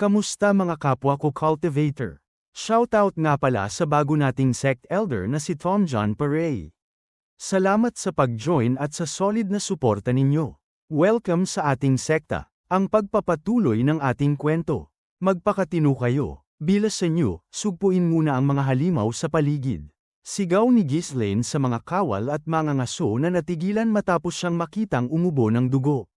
Kamusta mga kapwa ko cultivator? Shoutout nga pala sa bago nating sect elder na si Tom John Paray. Salamat sa pag-join at sa solid na suporta ninyo. Welcome sa ating sekta, ang pagpapatuloy ng ating kwento. Magpakatino kayo, bilasan nyo, sugpuin muna ang mga halimaw sa paligid. Sigaw ni Ghislaine sa mga kawal at mga ngaso na natigilan matapos siyang makitang umubo ng dugo.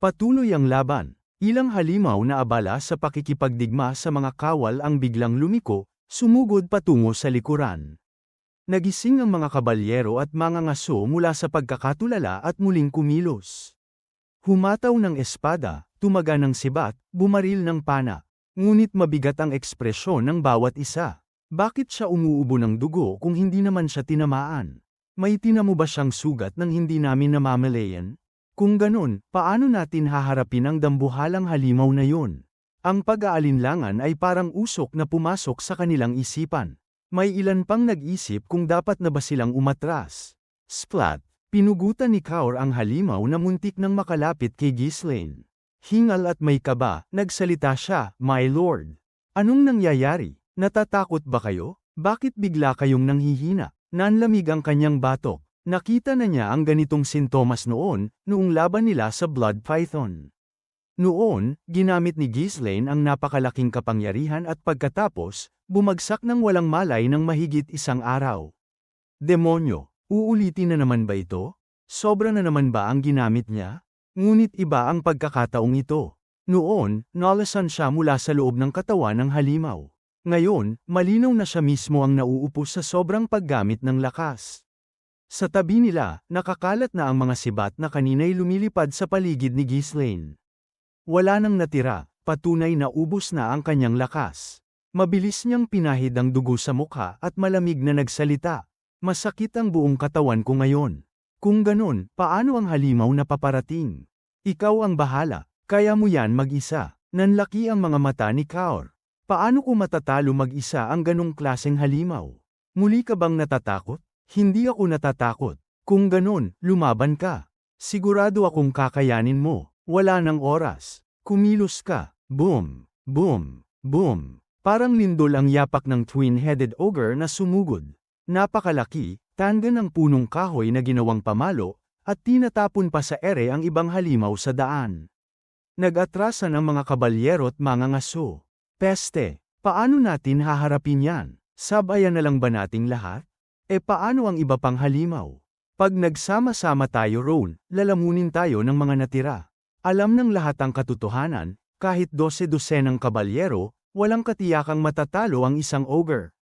Patuloy ang laban. Ilang halimaw na abala sa pakikipagdigma sa mga kawal ang biglang lumiko, sumugod patungo sa likuran. Nagising ang mga kabalyero at mga ngaso mula sa pagkakatulala at muling kumilos. Humataw ng espada, tumaga ng sibat, bumaril ng pana. Ngunit mabigat ang ekspresyon ng bawat isa. Bakit siya umuubo ng dugo kung hindi naman siya tinamaan? May tinamo ba siyang sugat nang hindi namin namamalayan? Kung ganun, paano natin haharapin ang dambuhalang halimaw na yun? Ang pag-aalinlangan ay parang usok na pumasok sa kanilang isipan. May ilan pang nag-isip kung dapat na ba silang umatras. Splat! Pinugutan ni Kaur ang halimaw na muntik nang makalapit kay Ghislaine. Hingal at may kaba, nagsalita siya, "My lord. Anong nangyayari? Natatakot ba kayo? Bakit bigla kayong nanghihina?" Nanlamig ang kanyang batok. Nakita na niya ang ganitong sintomas noong laban nila sa Blood Python. Noon, ginamit ni Ghislaine ang napakalaking kapangyarihan at pagkatapos, bumagsak ng walang malay ng mahigit isang araw. Demonyo, uulitin na naman ba ito? Sobra na naman ba ang ginamit niya? Ngunit iba ang pagkakataong ito. Noon, nalasan siya mula sa loob ng katawan ng halimaw. Ngayon, malinaw na siya mismo ang nauupo sa sobrang paggamit ng lakas. Sa tabi nila, nakakalat na ang mga sibat na kanina'y lumilipad sa paligid ni Ghislaine. Wala nang natira, patunay na ubos na ang kanyang lakas. Mabilis niyang pinahid ang dugo sa mukha at malamig na nagsalita. "Masakit ang buong katawan ko ngayon. Kung ganun, paano ang halimaw na paparating? Ikaw ang bahala, kaya mo yan mag-isa." Nanlaki ang mga mata ni Kaur. "Paano ko matatalo mag-isa ang ganong klaseng halimaw? Muli ka bang natatakot?" "Hindi ako natatakot. Kung ganun, lumaban ka. Sigurado akong kakayanin mo. Wala nang oras. Kumilos ka." Boom! Boom! Boom! Parang lindol ang yapak ng twin-headed ogre na sumugod. Napakalaki, tanda ng punong kahoy na ginawang pamalo, at tinatapon pa sa ere ang ibang halimaw sa daan. Nag-atrasan ang mga kabalyero't mga ngaso. "Peste! Paano natin haharapin yan? Sabayan na lang ba nating lahat? Paano ang iba pang halimaw? Pag nagsama-sama tayo roon, lalamunin tayo ng mga natira." Alam ng lahat ang katotohanan, kahit 12-dosenang kabalyero, walang katiyakang matatalo ang isang ogre.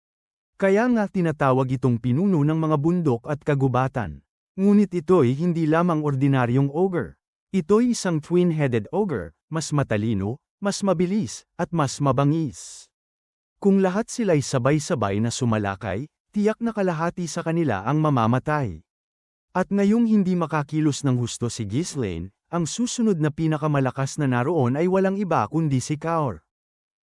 Kaya nga tinatawag itong pinuno ng mga bundok at kagubatan. Ngunit ito'y hindi lamang ordinaryong ogre. Ito'y isang twin-headed ogre, mas matalino, mas mabilis, at mas mabangis. Kung lahat sila'y sabay-sabay na sumalakay, tiyak na kalahati sa kanila ang mamamatay. At ngayong hindi makakilos ng husto si Ghislaine, ang susunod na pinakamalakas na naroon ay walang iba kundi si Kaur.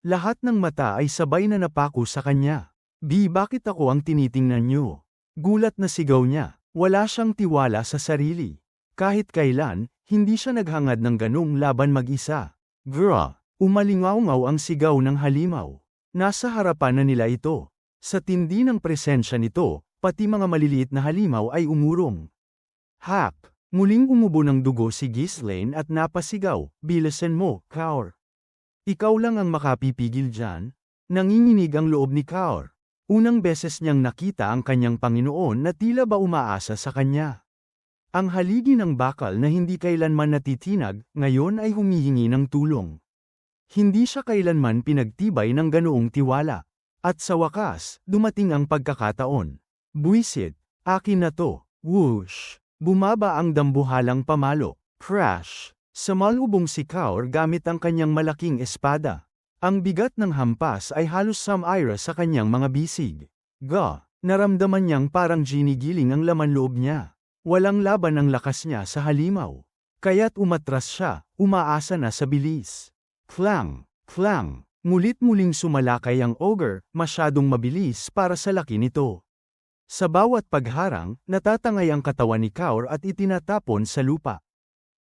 Lahat ng mata ay sabay na napako sa kanya. Bakit ako ang tinitingnan niyo?" Gulat na sigaw niya. Wala siyang tiwala sa sarili. Kahit kailan, hindi siya naghangad ng ganung laban mag-isa. "Gra!" Umalingaw-ngaw ang sigaw ng halimaw. Nasa harapan na nila ito. Sa tindi ng presensya nito, pati mga maliliit na halimaw ay umurong. Hap! Muling umubo ng dugo si Ghislaine at napasigaw, "Bilasan mo, Kaur. Ikaw lang ang makapipigil dyan." Nanginginig ang loob ni Kaur. Unang beses niyang nakita ang kanyang Panginoon na tila ba umaasa sa kanya. Ang haligi ng bakal na hindi kailanman natitinag, ngayon ay humihingi ng tulong. Hindi siya kailanman pinagtibay ng ganoong tiwala. At sa wakas, dumating ang pagkakataon. "Buwisit, akin na to." Whoosh! Bumaba ang dambuhalang pamalo. Crash! Sumalubong si Kaur gamit ang kanyang malaking espada. Ang bigat ng hampas ay halos sumira sa kanyang mga bisig. Naramdaman niyang parang ginigiling ang laman loob niya. Walang laban ang lakas niya sa halimaw. Kaya't umatras siya, umaasa na sa bilis. Clang! Clang! Mulit-muling sumalakay ang ogre, masyadong mabilis para sa laki nito. Sa bawat pagharang, natatangay ang katawan ni Kaur at itinatapon sa lupa.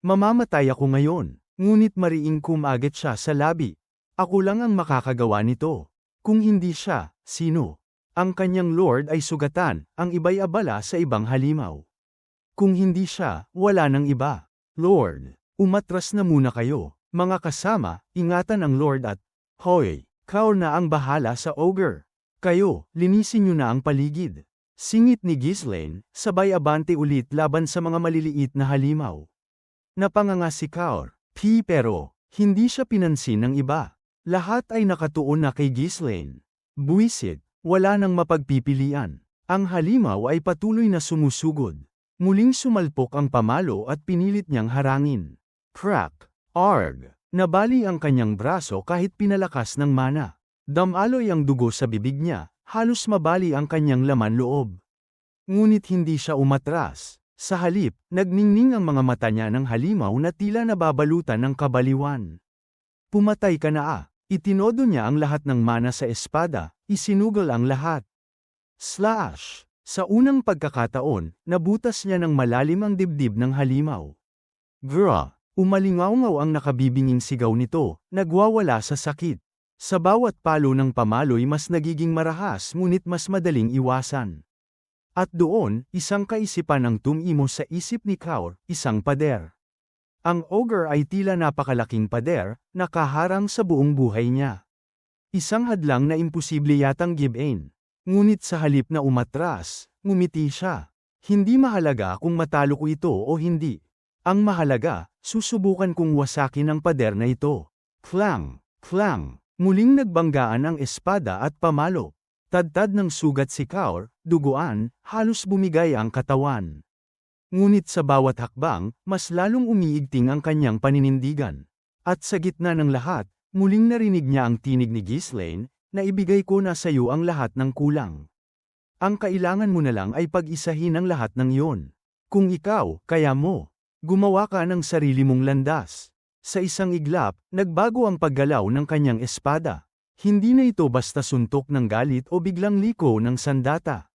"Mamamatay ako ngayon." Ngunit mariing kumagat siya sa labi. Ako lang ang makakagawa nito. Kung hindi siya, sino? Ang kanyang lord ay sugatan, ang iba'y abala sa ibang halimaw. Kung hindi siya, wala nang iba. Lord, umatras na muna kayo. Mga kasama, ingatan ang lord at, hoy, Kaur na ang bahala sa ogre. Kayo, linisin niyo na ang paligid. Singit ni Ghislaine, sabay abante ulit laban sa mga maliliit na halimaw. Napanganga si Kaur, pero, hindi siya pinansin ng iba. Lahat ay nakatuon na kay Ghislaine. Buwisit, wala nang mapagpipilian. Ang halimaw ay patuloy na sumusugod. Muling sumalpok ang pamalo at pinilit niyang harangin. Crack! Arg! Nabali ang kanyang braso kahit pinalakas ng mana. Damaloy ang dugo sa bibig niya, halos mabali ang kanyang laman loob. Ngunit hindi siya umatras. Sa halip, nagningning ang mga mata niya ng halimaw na tila nababalutan ng kabaliwan. Pumatay ka na ah! Itinodo niya ang lahat ng mana sa espada, isinugal ang lahat. Slash! Sa unang pagkakataon, nabutas niya ng malalim ang dibdib ng halimaw. Gra! Umalingaw-ngaw ang nakabibinging sigaw nito, nagwawala sa sakit. Sa bawat palo ng pamaloy mas nagiging marahas ngunit mas madaling iwasan. At doon, isang kaisipan ang tumimo sa isip ni Kaur, isang pader. Ang ogre ay tila napakalaking pader, nakaharang sa buong buhay niya. Isang hadlang na imposible yatang give-in. Ngunit sa halip na umatras, ngumiti siya. Hindi mahalaga kung matalo ko ito o hindi. Ang mahalaga, susubukan kong wasakin ang pader na ito. Clang! Clang! Muling nagbanggaan ang espada at pamalo. Tadtad ng sugat si Kaur, duguan, halos bumigay ang katawan. Ngunit sa bawat hakbang, mas lalong umiigting ang kanyang paninindigan. At sa gitna ng lahat, muling narinig niya ang tinig ni Ghislaine, na ibigay ko na sa iyo ang lahat ng kulang. Ang kailangan mo na lang ay pag-isahin ang lahat ng iyon. Kung ikaw, kaya mo. Gumawa ka ng sarili mong landas. Sa isang iglap, nagbago ang paggalaw ng kanyang espada. Hindi na ito basta suntok ng galit o biglang liko ng sandata.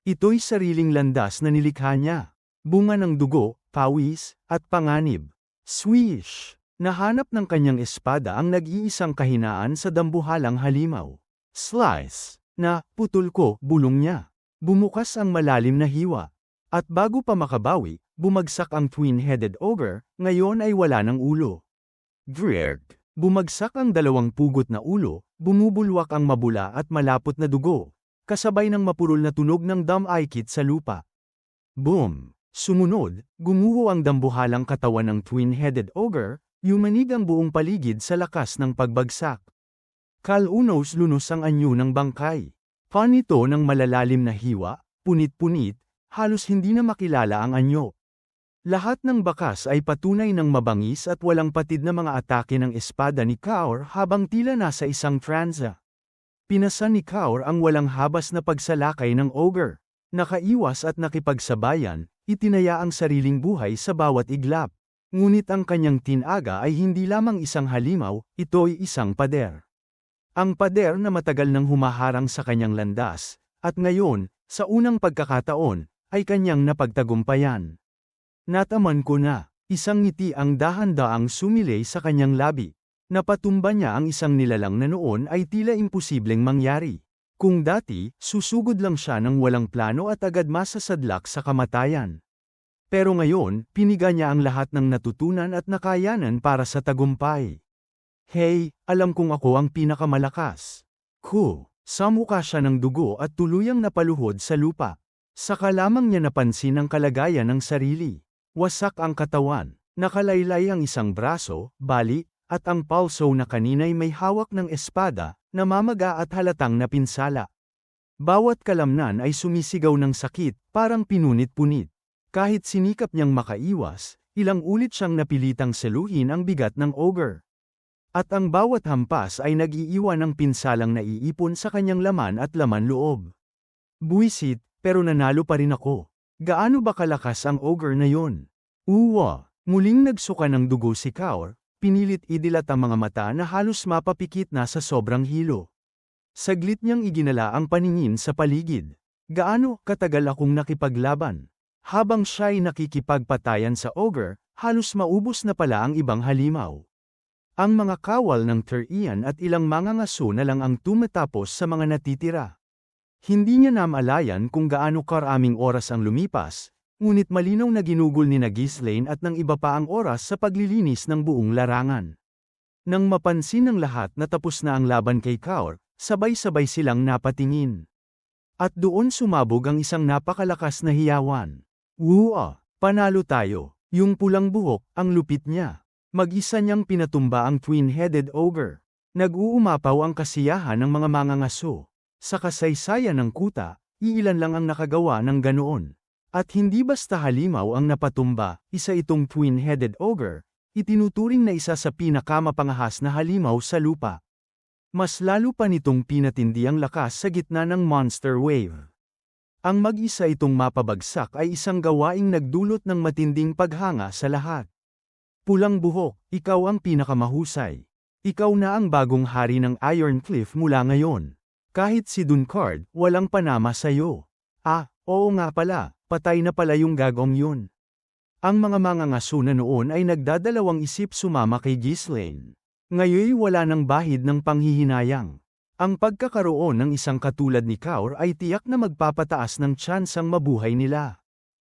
Ito'y sariling landas na nilikha niya. Bunga ng dugo, pawis, at panganib. Swish! Nahanap ng kanyang espada ang nag-iisang kahinaan sa dambuhalang halimaw. Slice! Na, putol ko, bulong niya. Bumukas ang malalim na hiwa. At bago pa makabawi, bumagsak ang twin-headed ogre, ngayon ay wala ng ulo. Grrrg! Bumagsak ang dalawang pugot na ulo, bumubulwak ang mabula at malapot na dugo, kasabay ng mapurol na tunog ng dam-aikit sa lupa. Boom! Sumunod, gumuho ang dambuhalang katawan ng twin-headed ogre, yumanig ang buong paligid sa lakas ng pagbagsak. Kalunos-lunos ang anyo ng bangkay. Panito ng malalalim na hiwa, punit-punit, halos hindi na makilala ang anyo. Lahat ng bakas ay patunay ng mabangis at walang patid na mga atake ng espada ni Kaur habang tila nasa isang tranza. Pinasa ni Kaur ang walang habas na pagsalakay ng ogre. Nakaiwas at nakipagsabayan, itinaya ang sariling buhay sa bawat iglap. Ngunit ang kanyang tinaga ay hindi lamang isang halimaw, ito'y isang pader. Ang pader na matagal nang humaharang sa kanyang landas, at ngayon, sa unang pagkakataon, ay kanyang napagtagumpayan. Nataman ko na, isang ngiti ang dahan-daang sumilay sa kanyang labi. Napatumba niya ang isang nilalang na noon ay tila imposibleng mangyari. Kung dati, susugod lang siya ng walang plano at agad masasadlak sa kamatayan. Pero ngayon, piniga niya ang lahat ng natutunan at nakayanan para sa tagumpay. Hey, alam kong ako ang pinakamalakas. Sa mukha siya ng dugo at tuluyang napaluhod sa lupa. Saka lamang niya napansin ang kalagayan ng sarili. Wasak ang katawan, nakalaylay ang isang braso, bali, at ang palso na kanina'y may hawak ng espada, namamaga at halatang napinsala. Bawat kalamnan ay sumisigaw ng sakit, parang pinunit-punit. Kahit sinikap niyang makaiwas, ilang ulit siyang napilitang seluhin ang bigat ng ogre. At ang bawat hampas ay nag-iiwan ng pinsalang naiipon sa kanyang laman at laman loob. Buwisit, pero nanalo pa rin ako. Gaano ba kalakas ang ogre na yon? Uwa! Muling nagsuka ng dugo si Kaur, pinilit idilat ang mga mata na halos mapapikit na sa sobrang hilo. Saglit niyang iginala ang paningin sa paligid. Gaano katagal akong nakipaglaban? Habang siya'y nakikipagpatayan sa ogre, halos maubos na pala ang ibang halimaw. Ang mga kawal ng Tyrian at ilang mangangaso na lang ang tumatapos sa mga natitira. Hindi niya namalayan kung gaano karaming oras ang lumipas, ngunit malinaw na ginugol ni Ghislaine at ng iba pa ang oras sa paglilinis ng buong larangan. Nang mapansin ng lahat na tapos na ang laban kay Kaur, sabay-sabay silang napatingin. At doon sumabog ang isang napakalakas na hiyawan. Wua! Panalo tayo! Yung pulang buhok, ang lupit niya. Mag-isa niyang pinatumba ang twin-headed ogre. Nag-uumapaw ang kasiyahan ng mga mangangaso. Sa kasaysayan ng kuta, iilan lang ang nakagawa ng ganoon. At hindi basta halimaw ang napatumba, isa itong twin-headed ogre, itinuturing na isa sa pinakamapangahas na halimaw sa lupa. Mas lalo pa nitong pinatindi ang lakas sa gitna ng monster wave. Ang mag-isa itong mapabagsak ay isang gawaing nagdulot ng matinding paghanga sa lahat. Pulang buhok, ikaw ang pinakamahusay. Ikaw na ang bagong hari ng Iron Cliff mula ngayon. Kahit si Dunkard, walang panama sa'yo. Oo nga pala, patay na pala yung gagong yun. Ang mga mangangaso na noon ay nagdadalawang isip sumama kay Ghislaine. Ngayoy wala nang bahid ng panghihinayang. Ang pagkakaroon ng isang katulad ni Kaur ay tiyak na magpapataas ng tsansang mabuhay nila.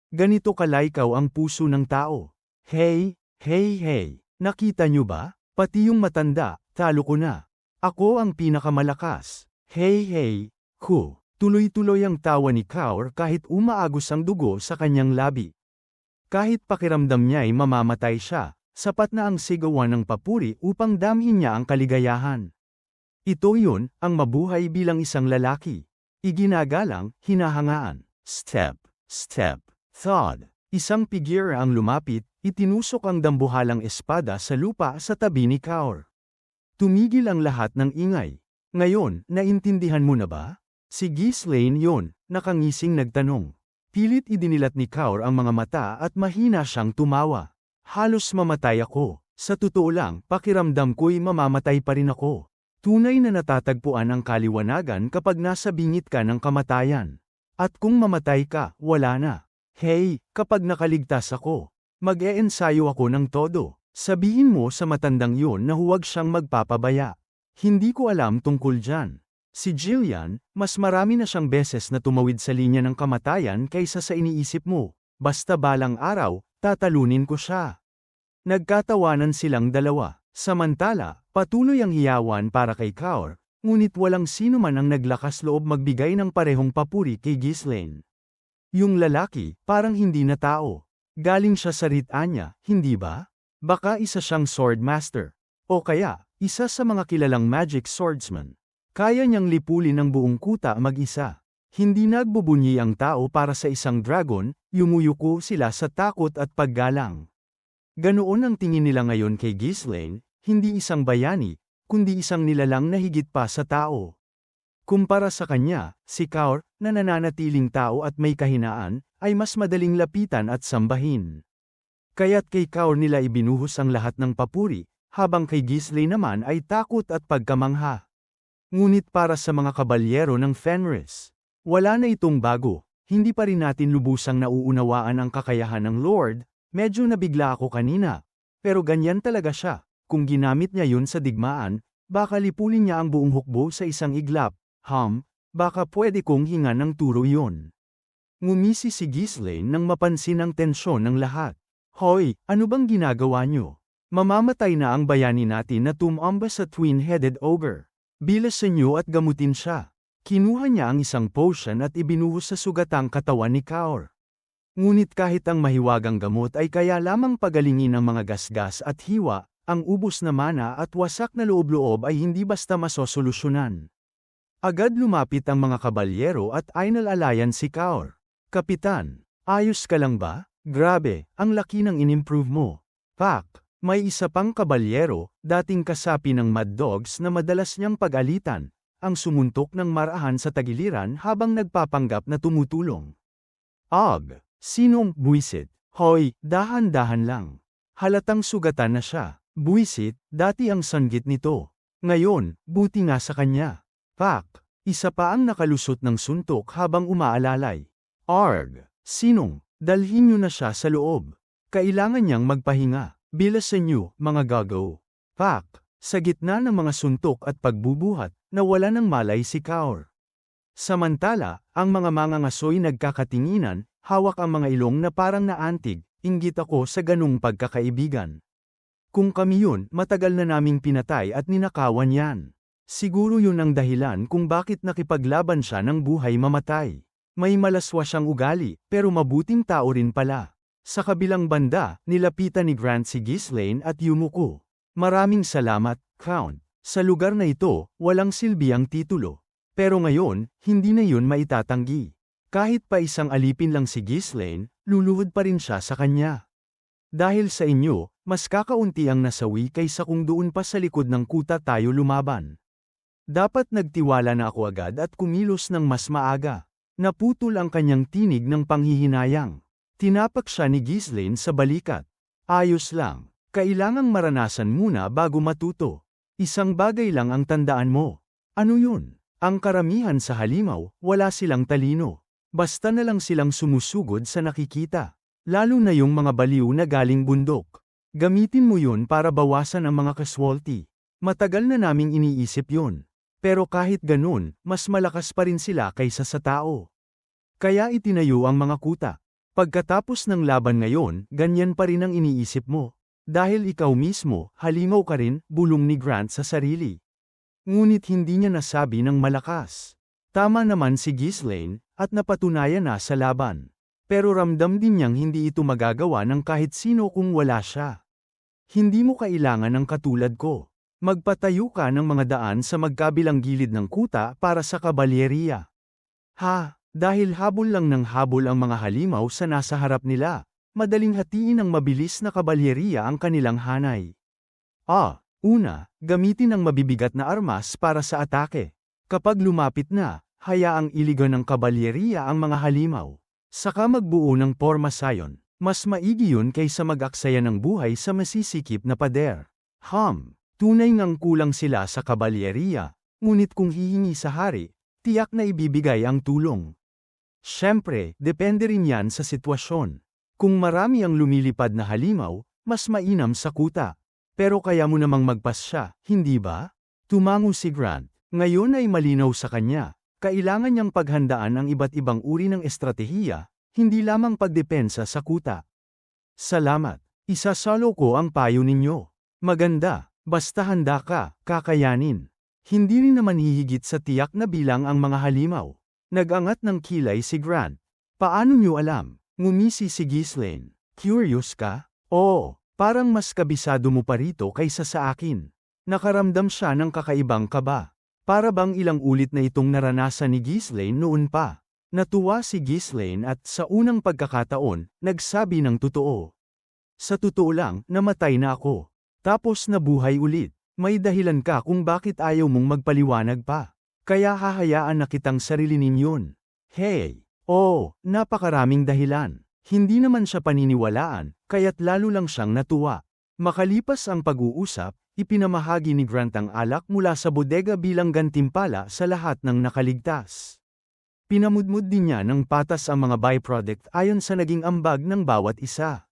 Ganito kalaykaw ang puso ng tao. Hey, nakita nyo ba? Pati yung matanda, talo ko na. Ako ang pinakamalakas. Hey, tuloy-tuloy ang tawa ni Kaur kahit umaagos ang dugo sa kanyang labi. Kahit pakiramdam niya ay mamamatay siya, sapat na ang sigawan ng papuri upang damhin niya ang kaligayahan. Ito yun, ang mabuhay bilang isang lalaki. Iginagalang, hinahangaan. Step, thud. Isang figure ang lumapit, itinusok ang dambuhalang espada sa lupa sa tabi ni Kaur. Tumigil ang lahat ng ingay. Ngayon, naintindihan mo na ba? Si Ghislaine yun, nakangising nagtanong. Pilit idinilat ni Kaur ang mga mata at mahina siyang tumawa. Halos mamatay ako. Sa totoo lang, pakiramdam ko'y mamamatay pa rin ako. Tunay na natatagpuan ang kaliwanagan kapag nasa bingit ka ng kamatayan. At kung mamatay ka, wala na. Hey, kapag nakaligtas ako, mag-e-ensayo ako ng todo. Sabihin mo sa matandang yun na huwag siyang magpapabaya. Hindi ko alam tungkol dyan. Si Jillian, mas marami na siyang beses na tumawid sa linya ng kamatayan kaysa sa iniisip mo. Basta balang araw, tatalunin ko siya. Nagkatawanan silang dalawa. Samantala, patuloy ang hiyawan para kay Kaur, ngunit walang sino man ang naglakas loob magbigay ng parehong papuri kay Ghislaine. Yung lalaki, parang hindi na tao. Galing siya sa Ritanya, hindi ba? Baka isa siyang sword master. O kaya, isa sa mga kilalang magic swordsman. Kaya niyang lipulin ang buong kuta mag-isa. Hindi nagbubunyi ang tao para sa isang dragon, yumuyuko sila sa takot at paggalang. Ganoon ang tingin nila ngayon kay Ghislaine, hindi isang bayani, kundi isang nilalang na higit pa sa tao. Kumpara sa kanya, si Kaur, na nananatiling tao at may kahinaan, ay mas madaling lapitan at sambahin. Kaya't kay Kaur nila ibinuhos ang lahat ng papuri, habang kay Ghislaine naman ay takot at pagkamangha. Ngunit para sa mga kabalyero ng Fenris, wala na itong bago, hindi pa rin natin lubusang nauunawaan ang kakayahan ng Lord, medyo nabigla ako kanina. Pero ganyan talaga siya, kung ginamit niya yun sa digmaan, baka lipulin niya ang buong hukbo sa isang iglap, baka pwede kong hinga ng turo yun. Ngumisi si Ghislaine nang mapansin ang tensyon ng lahat. Hoy, ano bang ginagawa niyo? Mamamatay na ang bayani natin na tumamba sa twin-headed ogre. Bilasan niyo at gamutin siya. Kinuha niya ang isang potion at ibinuhos sa sugatang katawan ni Kaur. Ngunit kahit ang mahiwagang gamot ay kaya lamang pagalingin ang mga gasgas at hiwa, ang ubos na mana at wasak na loob-loob ay hindi basta masosolusyonan. Agad lumapit ang mga kabalyero at inalalayan si Kaur. Kapitan, ayos ka lang ba? Grabe, ang laki ng inimprove mo. Pak! May isa pang kabalyero, dating kasapi ng Mad Dogs na madalas niyang pag-alitan, ang sumuntok ng marahan sa tagiliran habang nagpapanggap na tumutulong. Sinong buwisit? Hoy, dahan-dahan lang. Halatang sugatan na siya. Buwisit, dati ang sanggit nito. Ngayon, buti nga sa kanya. Pak! Isa pa ang nakalusot ng suntok habang umaalalay. Sinong? Dalhin niyo na siya sa loob. Kailangan niyang magpahinga. Bilasan niyo, mga gago. Pak! Sa gitna ng mga suntok at pagbubuhat, nawala ng malay si Kaur. Samantala, ang mga mangangasoy nagkakatinginan, hawak ang mga ilong na parang naantig, inggit ako sa ganung pagkakaibigan. Kung kami yun, matagal na naming pinatay at ninakawan yan. Siguro yun ang dahilan kung bakit nakipaglaban siya ng buhay mamatay. May malaswa siyang ugali, pero mabuting tao rin pala. Sa kabilang banda, nilapitan ni Grant si Ghislaine at yumuko. Maraming salamat, Count. Sa lugar na ito, walang silbi ang titulo. Pero ngayon, hindi na yun maitatanggi. Kahit pa isang alipin lang si Ghislaine, luluhod pa rin siya sa kanya. Dahil sa inyo, mas kakaunti ang nasawi kaysa kung doon pa sa likod ng kuta tayo lumaban. Dapat nagtiwala na ako agad at kumilos ng mas maaga. Naputol ang kanyang tinig ng panghihinayang. Tinapak siya ni Ghislaine sa balikat. Ayos lang. Kailangang maranasan muna bago matuto. Isang bagay lang ang tandaan mo. Ano yun? Ang karamihan sa halimaw, wala silang talino. Basta na lang silang sumusugod sa nakikita. Lalo na yung mga baliw na galing bundok. Gamitin mo yun para bawasan ang mga casualty. Matagal na naming iniisip yun. Pero kahit ganun, mas malakas pa rin sila kaysa sa tao. Kaya itinayo ang mga kuta. Pagkatapos ng laban ngayon, ganyan pa rin ang iniisip mo. Dahil ikaw mismo, halimaw ka rin, bulong ni Grant sa sarili. Ngunit hindi niya nasabi ng malakas. Tama naman si Ghislaine, at napatunayan na sa laban. Pero ramdam din niyang hindi ito magagawa ng kahit sino kung wala siya. Hindi mo kailangan ng katulad ko. Magpatayo ka ng mga daan sa magkabilang gilid ng kuta para sa kabalyeriya. Ha, dahil habol lang ng habol ang mga halimaw sa nasa harap nila, madaling hatiin ng mabilis na kabalyeriya ang kanilang hanay. Una, gamitin ang mabibigat na armas para sa atake. Kapag lumapit na, hayaang iligan ng kabalyeriya ang mga halimaw. Saka magbuo ng pormasayon. Mas maigi yun kaysa mag-aksaya ng buhay sa masisikip na pader. Tunay ngang kulang sila sa kabalyeriya, ngunit kung hihingi sa hari, tiyak na ibibigay ang tulong. Siyempre, depende rin yan sa sitwasyon. Kung marami ang lumilipad na halimaw, mas mainam sa kuta. Pero kaya mo namang magpas siya, hindi ba? Tumango si Grant. Ngayon ay malinaw sa kanya. Kailangan niyang paghandaan ang iba't ibang uri ng estratehiya, hindi lamang pagdepensa sa kuta. Salamat. Isasalo ko ang payo ninyo. Maganda, basta handa ka, kakayanin. Hindi rin naman hihigit sa tiyak na bilang ang mga halimaw. Nag-angat ng kilay si Grant. Paano niyo alam? Ngumisi si Ghislaine. Curious ka? Oo. Parang mas kabisado mo pa rito kaysa sa akin. Nakaramdam siya ng kakaibang kaba. Para bang ilang ulit na itong naranasan ni Ghislaine noon pa. Natuwa si Ghislaine at sa unang pagkakataon, nagsabi ng totoo. Sa totoo lang, namatay na ako. Tapos nabuhay ulit. May dahilan ka kung bakit ayaw mong magpaliwanag pa. Kaya hahayaan na kitang sarilinin yun. Hey! Napakaraming dahilan. Hindi naman siya paniniwalaan, kaya't lalo lang siyang natuwa. Makalipas ang pag-uusap, ipinamahagi ni Grant ang alak mula sa bodega bilang gantimpala sa lahat ng nakaligtas. Pinamudmud din niya ng patas ang mga byproduct ayon sa naging ambag ng bawat isa.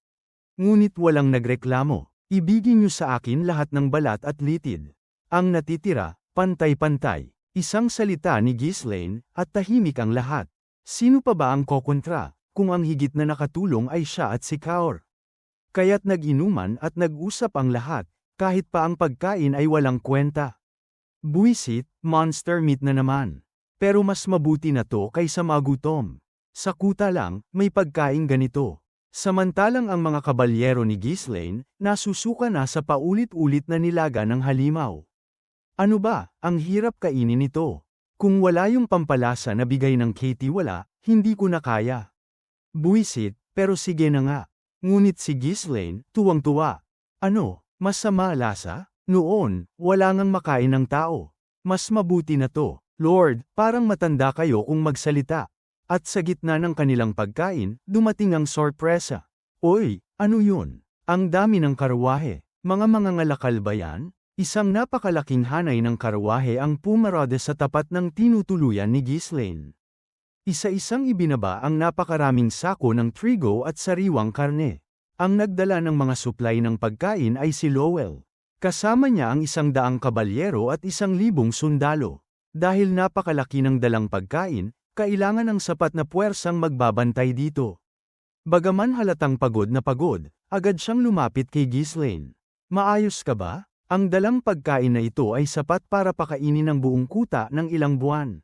Ngunit walang nagreklamo. Ibigin niyo sa akin lahat ng balat at litid. Ang natitira, pantay-pantay. Isang salita ni Ghislaine, at tahimik ang lahat. Sino pa ba ang kokontra? Kung ang higit na nakatulong ay siya at si Kaur. Kaya't nag-inuman at nag-usap ang lahat, kahit pa ang pagkain ay walang kwenta. Buwisit, monster meat na naman. Pero mas mabuti na to kaysa magutom. Sa kuta lang, may pagkain ganito. Samantalang ang mga kabalyero ni Ghislaine, nasusuka na sa paulit-ulit na nilaga ng halimaw. Ano ba, ang hirap kainin ito. Kung wala yung pampalasa na bigay ng Katie wala, hindi ko na kaya. Buwisit, pero sige na nga. Ngunit si Ghislaine, tuwang-tuwa. Ano, masama lasa? Noon, wala ngang makain ng tao. Mas mabuti na to. Lord, parang matanda kayo kung magsalita. At sa gitna ng kanilang pagkain, dumating ang sorpresa. Oy, ano yun? Ang dami ng karwahe. Mga mangangalakal ba yan? Isang napakalaking hanay ng karwahe ang pumarada sa tapat ng tinutuluyan ni Ghislaine. Isa-isang ibinaba ang napakaraming sako ng trigo at sariwang karne. Ang nagdala ng mga supply ng pagkain ay si Lowell. Kasama niya ang 100 kabalyero at 1,000 sundalo. Dahil napakalaki ng dalang pagkain, kailangan ng sapat na puwersang magbabantay dito. Bagaman halatang pagod, agad siyang lumapit kay Ghislaine. Maayos ka ba? Ang dalang pagkain na ito ay sapat para pakainin ang buong kuta ng ilang buwan.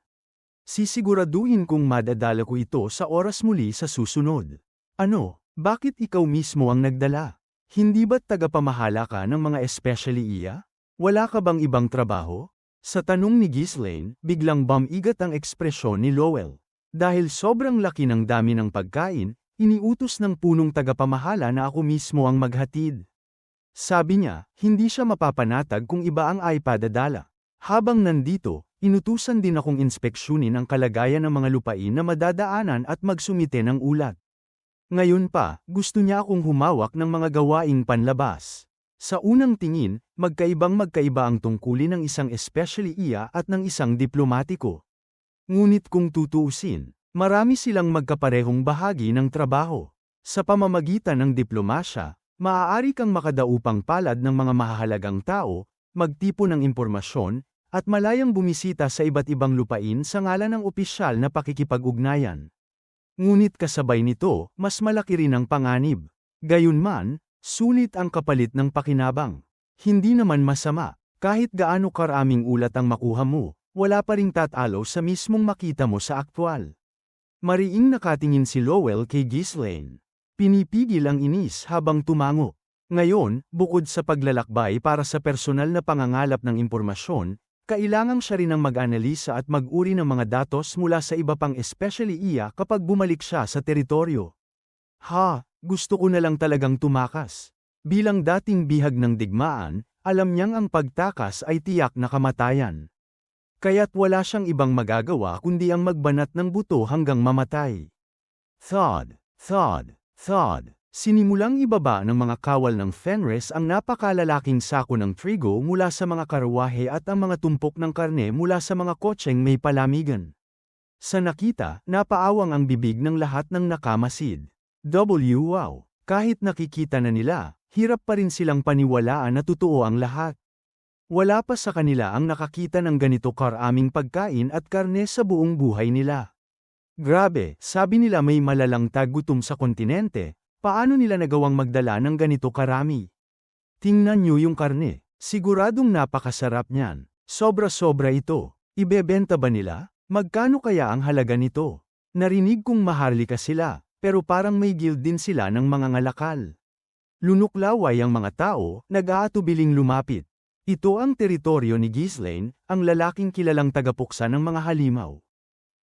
Sisiguraduhin kong madadala ko ito sa oras muli sa susunod. Ano, bakit ikaw mismo ang nagdala? Hindi ba't tagapamahala ka ng mga espesyaliya? Wala ka bang ibang trabaho? Sa tanong ni Ghislaine, biglang bumigat ang ekspresyon ni Lowell. Dahil sobrang laki ng dami ng pagkain, iniutos ng punong tagapamahala na ako mismo ang maghatid. Sabi niya, hindi siya mapapanatag kung iba ang ipadadala. Habang nandito, inutusan din akong inspeksyonin ang kalagayan ng mga lupain na madadaanan at magsumite ng ulat. Ngayon pa, gusto niya akong humawak ng mga gawaing panlabas. Sa unang tingin, magkaiba ang tungkulin ng isang espesyaliya at ng isang diplomatiko. Ngunit kung tutuusin, marami silang magkaparehong bahagi ng trabaho. Sa pamamagitan ng diplomasya, maaari kang makadaupang palad ng mga mahahalagang tao, magtipon ng impormasyon, at malayang bumisita sa iba't ibang lupain sa ngalan ng opisyal na pakikipag-ugnayan. Ngunit kasabay nito, mas malaki rin ang panganib. Gayunman, sulit ang kapalit ng pakinabang. Hindi naman masama, kahit gaano karaming ulat ang makuha mo, wala pa ring tatalo sa mismong makita mo sa aktwal. Mariing nakatingin si Lowell kay Ghislaine. Pinipigil ang inis habang tumango. Ngayon, bukod sa paglalakbay para sa personal na pangangalap ng impormasyon, kailangang siya rin ang mag-analisa at mag-uri ng mga datos mula sa iba pang espesyaliya kapag bumalik siya sa teritoryo. Gusto ko na lang talagang tumakas. Bilang dating bihag ng digmaan, alam niyang ang pagtakas ay tiyak na kamatayan. Kaya't wala siyang ibang magagawa kundi ang magbanat ng buto hanggang mamatay. Thud, thud, thud. Sinimulang ibaba ng mga kawal ng Fenris ang napakalalaking sako ng trigo mula sa mga karwahe at ang mga tumpok ng karne mula sa mga kotseng may palamigan. Sa nakita, napaawang ang bibig ng lahat ng nakamasid. Wow! Kahit nakikita na nila, hirap pa rin silang paniwalaan na totoo ang lahat. Wala pa sa kanila ang nakakita ng ganito karaming pagkain at karne sa buong buhay nila. Grabe, sabi nila may malalang tagutom sa kontinente, paano nila nagawang magdala ng ganito karami? Tingnan niyo yung karne, siguradong napakasarap niyan. Sobra-sobra ito. Ibebenta ba nila? Magkano kaya ang halaga nito? Narinig kong maharlika sila, pero parang may guild din sila ng mga ngalakal. Lunuklaway ang mga tao, nag-aatubiling lumapit. Ito ang teritoryo ni Ghislaine, ang lalaking kilalang tagapuksa ng mga halimaw.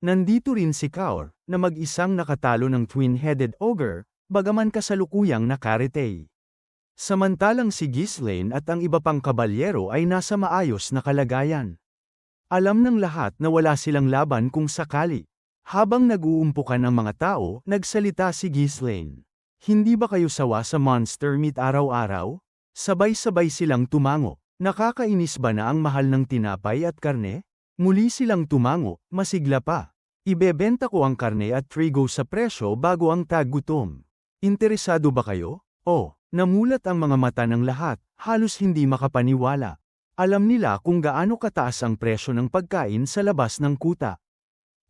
Nandito rin si Kaur, na mag-isang nakatalo ng twin-headed ogre, bagaman kasalukuyang nakaretay. Samantalang si Ghislaine at ang iba pang kabalyero ay nasa maayos na kalagayan. Alam ng lahat na wala silang laban kung sakali. Habang nag-uumpukan ang mga tao, nagsalita si Ghislaine. Hindi ba kayo sawa sa monster meat araw-araw? Sabay-sabay silang tumango. Nakakainis ba na ang mahal ng tinapay at karne? Muli silang tumango, masigla pa. Ibebenta ko ang karne at trigo sa presyo bago ang tagutom. Interesado ba kayo? Namulat ang mga mata ng lahat, halos hindi makapaniwala. Alam nila kung gaano kataas ang presyo ng pagkain sa labas ng kuta.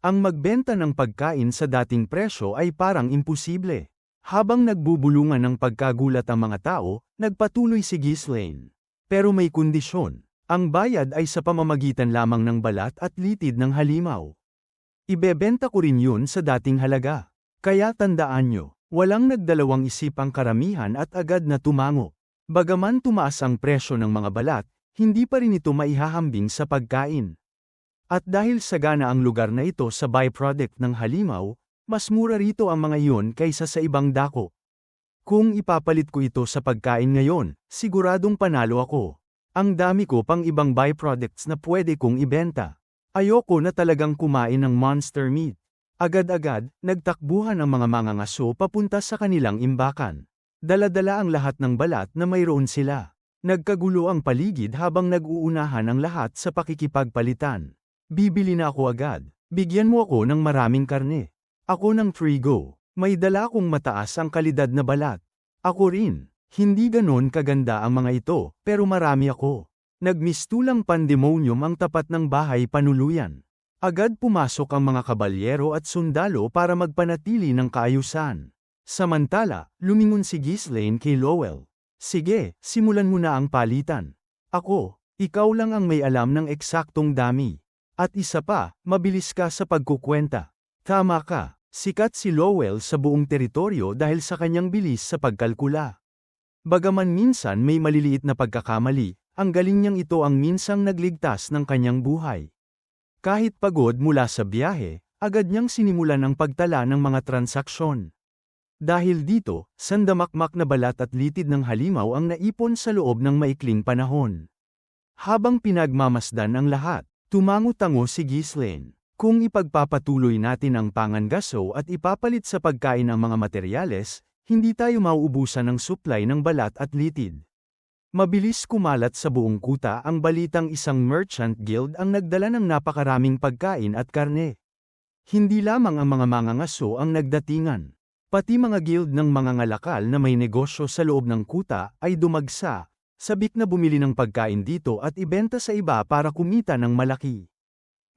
Ang magbenta ng pagkain sa dating presyo ay parang imposible. Habang nagbubulungan ng pagkagulat ang mga tao, nagpatuloy si Ghislaine. Pero may kondisyon. Ang bayad ay sa pamamagitan lamang ng balat at litid ng halimaw. Ibebenta ko rin yun sa dating halaga. Kaya tandaan nyo, walang nagdalawang isip ang karamihan at agad na tumango. Bagaman tumaas ang presyo ng mga balat, hindi pa rin ito maihahambing sa pagkain. At dahil sagana ang lugar na ito sa byproduct ng halimaw, mas mura rito ang mga iyon kaysa sa ibang dako. Kung ipapalit ko ito sa pagkain ngayon, siguradong panalo ako. Ang dami ko pang ibang byproducts na pwede kong ibenta. Ayoko na talagang kumain ng monster meat. Agad-agad, nagtakbuhan ang mga mangangaso papunta sa kanilang imbakan. Dala-dala ang lahat ng balat na mayroon sila. Nagkagulo ang paligid habang nag-uunahan ang lahat sa pakikipagpalitan. Bibili na ako agad. Bigyan mo ako ng maraming karne. Ako ng trigo. May dala akong mataas ang kalidad na balat. Ako rin. Hindi ganon kaganda ang mga ito, pero marami ako. Nagmistulang pandemonium ang tapat ng bahay panuluyan. Agad pumasok ang mga kabalyero at sundalo para magpanatili ng kaayusan. Samantala, lumingon si Ghislaine kay Lowell. Sige, simulan mo na ang palitan. Ako, ikaw lang ang may alam ng eksaktong dami. At isa pa, mabilis ka sa pagkukwenta. Tama ka, sikat si Lowell sa buong teritoryo dahil sa kanyang bilis sa pagkalkula. Bagaman minsan may maliliit na pagkakamali, ang galing niyang ito ang minsang nagligtas ng kanyang buhay. Kahit pagod mula sa biyahe, agad niyang sinimulan ang pagtala ng mga transaksyon. Dahil dito, sandamakmak na balat at litid ng halimaw ang naipon sa loob ng maikling panahon. Habang pinagmamasdan ang lahat, tumango-tango si Ghislaine. Kung ipagpapatuloy natin ang pangangaso at ipapalit sa pagkain ang mga materyales, hindi tayo mauubusan ng supply ng balat at litid. Mabilis kumalat sa buong kuta ang balitang isang merchant guild ang nagdala ng napakaraming pagkain at karne. Hindi lamang ang mga mangangaso ang nagdatingan. Pati mga guild ng mga ngalakal na may negosyo sa loob ng kuta ay dumagsa, sabik na bumili ng pagkain dito at ibenta sa iba para kumita ng malaki.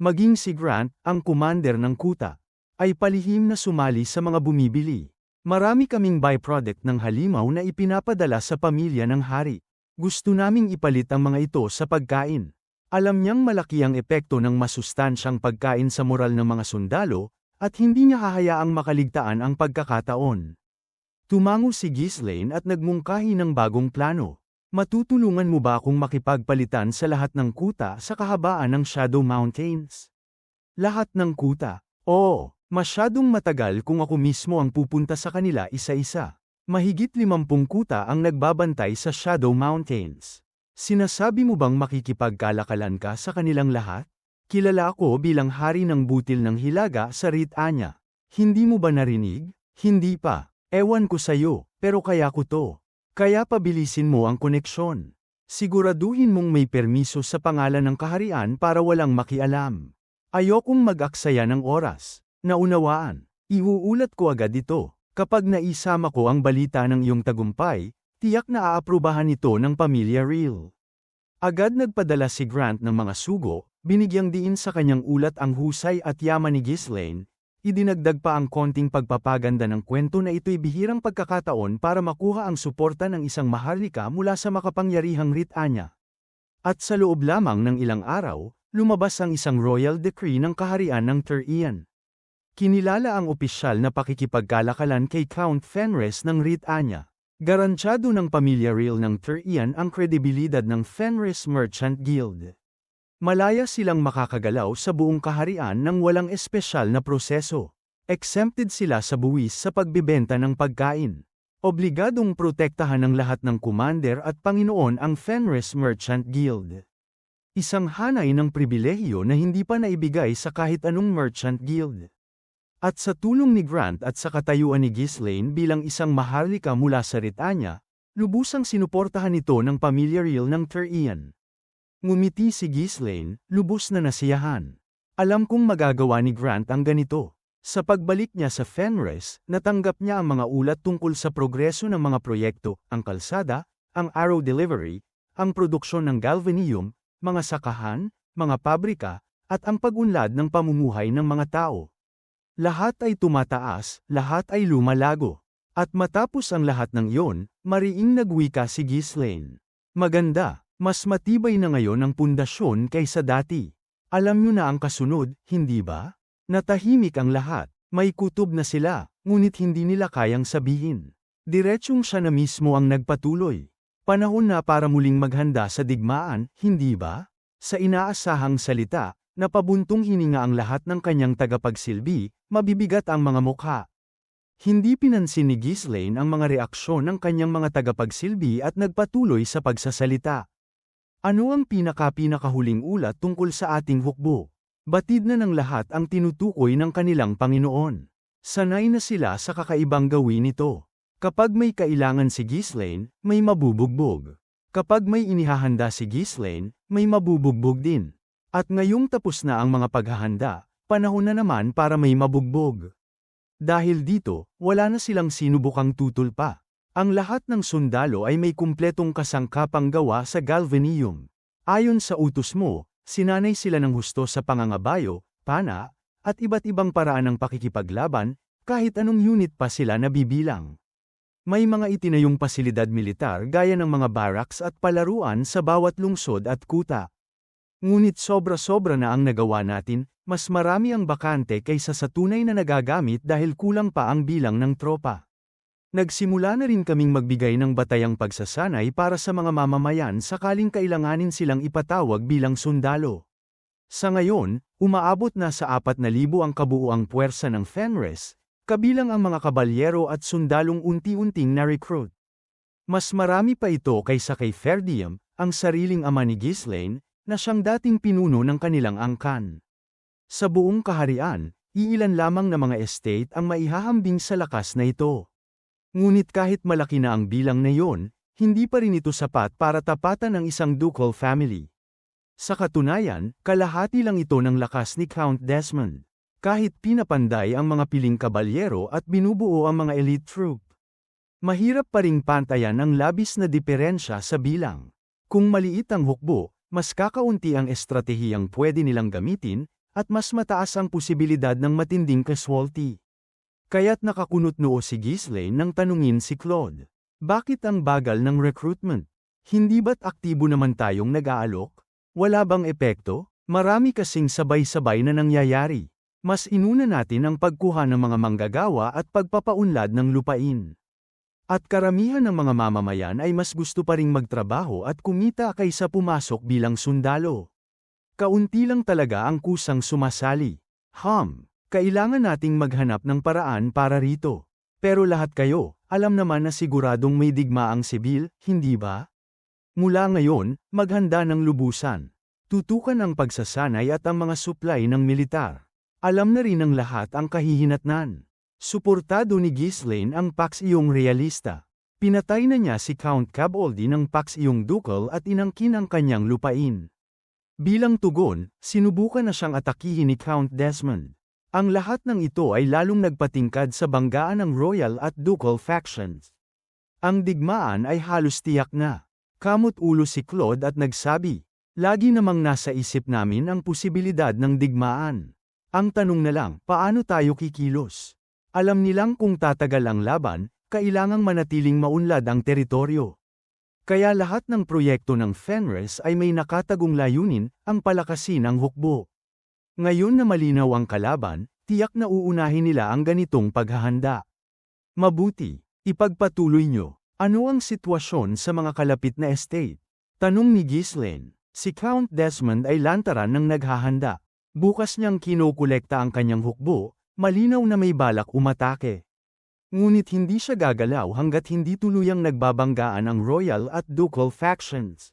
Maging si Grant, ang commander ng kuta, ay palihim na sumali sa mga bumibili. Marami kaming byproduct ng halimaw na ipinapadala sa pamilya ng hari. Gusto naming ipalit ang mga ito sa pagkain. Alam niyang malaki ang epekto ng masustansyang pagkain sa moral ng mga sundalo, at hindi niya hahayaang makaligtaan ang pagkakataon. Tumango si Ghislaine at nagmungkahi ng bagong plano. Matutulungan mo ba akong makipagpalitan sa lahat ng kuta sa kahabaan ng Shadow Mountains? Lahat ng kuta? Oo, masyadong matagal kung ako mismo ang pupunta sa kanila isa-isa. Mahigit 50 kuta ang nagbabantay sa Shadow Mountains. Sinasabi mo bang makikipagkalakalan ka sa kanilang lahat? Kilala ako bilang hari ng butil ng hilaga sa Ritanya. Hindi mo ba narinig? Hindi pa. Ewan ko sa'yo, pero kaya ko to. Kaya pabilisin mo ang koneksyon. Siguraduhin mong may permiso sa pangalan ng kaharian para walang makialam. Ayokong mag-aksaya ng oras. Naunawaan. Iuulat ko agad ito. Kapag naisama ko ang balita ng iyong tagumpay, tiyak na aaprubahan ito ng pamilya Real. Agad nagpadala si Grant ng mga sugo, binigyang diin sa kanyang ulat ang husay at yaman ni Ghislaine, idinagdag pa ang konting pagpapaganda ng kwento na ito'y bihirang pagkakataon para makuha ang suporta ng isang maharlika mula sa makapangyarihang Ritanya. At sa loob lamang ng ilang araw, lumabas ang isang royal decree ng kaharian ng Tyrian. Kinilala ang opisyal na pakikipagkalakalan kay Count Fenris ng Ritanya. Garantyado ng pamilya Real ng Tyrian ang kredibilidad ng Fenris Merchant Guild. Malaya silang makakagalaw sa buong kaharian nang walang espesyal na proseso. Exempted sila sa buwis sa pagbibenta ng pagkain. Obligadong protektahan ng lahat ng commander at Panginoon ang Fenris Merchant Guild. Isang hanay ng pribilehiyo na hindi pa naibigay sa kahit anong merchant guild. At sa tulong ni Grant at sa katayuan ni Ghislaine bilang isang maharlika mula sa Ritanya, lubusang sinuportahan ito ng pamilya Real ng Tyrian. Ngumiti si Ghislaine, lubos na nasiyahan. Alam kong magagawa ni Grant ang ganito. Sa pagbalik niya sa Fenris, natanggap niya ang mga ulat tungkol sa progreso ng mga proyekto, ang kalsada, ang arrow delivery, ang produksyon ng galvanium, mga sakahan, mga pabrika, at ang pag-unlad ng pamumuhay ng mga tao. Lahat ay tumataas, lahat ay lumalago. At matapos ang lahat ng iyon, mariing nagwika si Ghislaine. Maganda, mas matibay na ngayon ang pundasyon kaysa dati. Alam niyo na ang kasunod, hindi ba? Natahimik ang lahat, may kutob na sila, ngunit hindi nila kayang sabihin. Diretsyong siya na mismo ang nagpatuloy. Panahon na para muling maghanda sa digmaan, hindi ba? Sa inaasahang salita, napabuntong hininga ang lahat ng kanyang tagapagsilbi, mabibigat ang mga mukha. Hindi pinansin ni Ghislaine ang mga reaksyon ng kanyang mga tagapagsilbi at nagpatuloy sa pagsasalita. Ano ang pinakahuling ulat tungkol sa ating hukbo? Batid na ng lahat ang tinutukoy ng kanilang Panginoon. Sanay na sila sa kakaibang gawin nito. Kapag may kailangan si Ghislaine, may mabubugbog. Kapag may inihahanda si Ghislaine, may mabubugbog din. At ngayong tapos na ang mga paghahanda, panahon na naman para may mabugbog. Dahil dito, wala na silang sinubukang tutol pa. Ang lahat ng sundalo ay may kumpletong kasangkapang gawa sa galvanium. Ayon sa utos mo, sinanay sila ng husto sa pangangabayo, pana, at iba't ibang paraan ng pakikipaglaban, kahit anong unit pa sila nabibilang. May mga itinayong pasilidad militar gaya ng mga barracks at palaruan sa bawat lungsod at kuta. Ngunit sobra-sobra na ang nagawa natin, mas marami ang bakante kaysa sa tunay na nagagamit dahil kulang pa ang bilang ng tropa. Nagsimula na rin kaming magbigay ng batayang pagsasanay para sa mga mamamayan sakaling kailanganin silang ipatawag bilang sundalo. Sa ngayon, umaabot na sa 4,000 ang kabuuang puwersa ng Fenris, kabilang ang mga kabalyero at sundalong unti-unting na-recruit. Mas marami pa ito kaysa kay Ferdium, ang sariling ama ni Ghislaine, na siyang dating pinuno ng kanilang angkan. Sa buong kaharian, iilan lamang na mga estate ang maihahambing sa lakas na ito. Ngunit kahit malaki na ang bilang na iyon, hindi pa rin ito sapat para tapatan ang isang ducal family. Sa katunayan, kalahati lang ito ng lakas ni Count Desmond. Kahit pinapanday ang mga piling kabalyero at binubuo ang mga elite troop. Mahirap pa ring pantayan ang labis na diferensya sa bilang. Kung maliit ang hukbo, mas kakaunti ang estratehiyang pwede nilang gamitin, at mas mataas ang posibilidad ng matinding casualty. Kaya't nakakunot noo si Ghislaine nang tanungin si Claude. Bakit ang bagal ng recruitment? Hindi ba't aktibo naman tayong nag-aalok? Wala bang epekto? Marami kasing sabay-sabay na nangyayari. Mas inuna natin ang pagkuha ng mga manggagawa at pagpapaunlad ng lupain. At karamihan ng mga mamamayan ay mas gusto pa ring magtrabaho at kumita kaysa pumasok bilang sundalo. Kaunti lang talaga ang kusang sumasali. Kailangan nating maghanap ng paraan para rito. Pero lahat kayo, alam naman na siguradong may digmaang sibil, hindi ba? Mula ngayon, maghanda ng lubusan. Tutukan ang pagsasanay at ang mga supply ng militar. Alam na rin ng lahat ang kahihinatnan. Suportado ni Ghislaine ang Pax Iyong Realista. Pinatay na niya si Count Caboldi ng Pax Iyong Ducal at inangkin ang kanyang lupain. Bilang tugon, sinubukan na siyang atakihin ni Count Desmond. Ang lahat ng ito ay lalong nagpatingkad sa banggaan ng Royal at Ducal factions. Ang digmaan ay halos tiyak na. Kamot ulo si Claude at nagsabi, lagi namang nasa isip namin ang posibilidad ng digmaan. Ang tanong na lang, paano tayo kikilos? Alam nilang kung tatagal ang laban, kailangang manatiling maunlad ang teritoryo. Kaya lahat ng proyekto ng Fenris ay may nakatagong layunin, ang palakasin ang hukbo. Ngayon na malinaw ang kalaban, tiyak na uunahin nila ang ganitong paghahanda. Mabuti, ipagpatuloy nyo. Ano ang sitwasyon sa mga kalapit na estate? Tanong ni Ghislaine. Si Count Desmond ay lantaran ng naghahanda. Bukas niyang kinokolekta ang kanyang hukbo, malinaw na may balak umatake. Ngunit hindi siya gagalaw hanggat hindi tuluyang nagbabanggaan ang Royal at Ducal factions.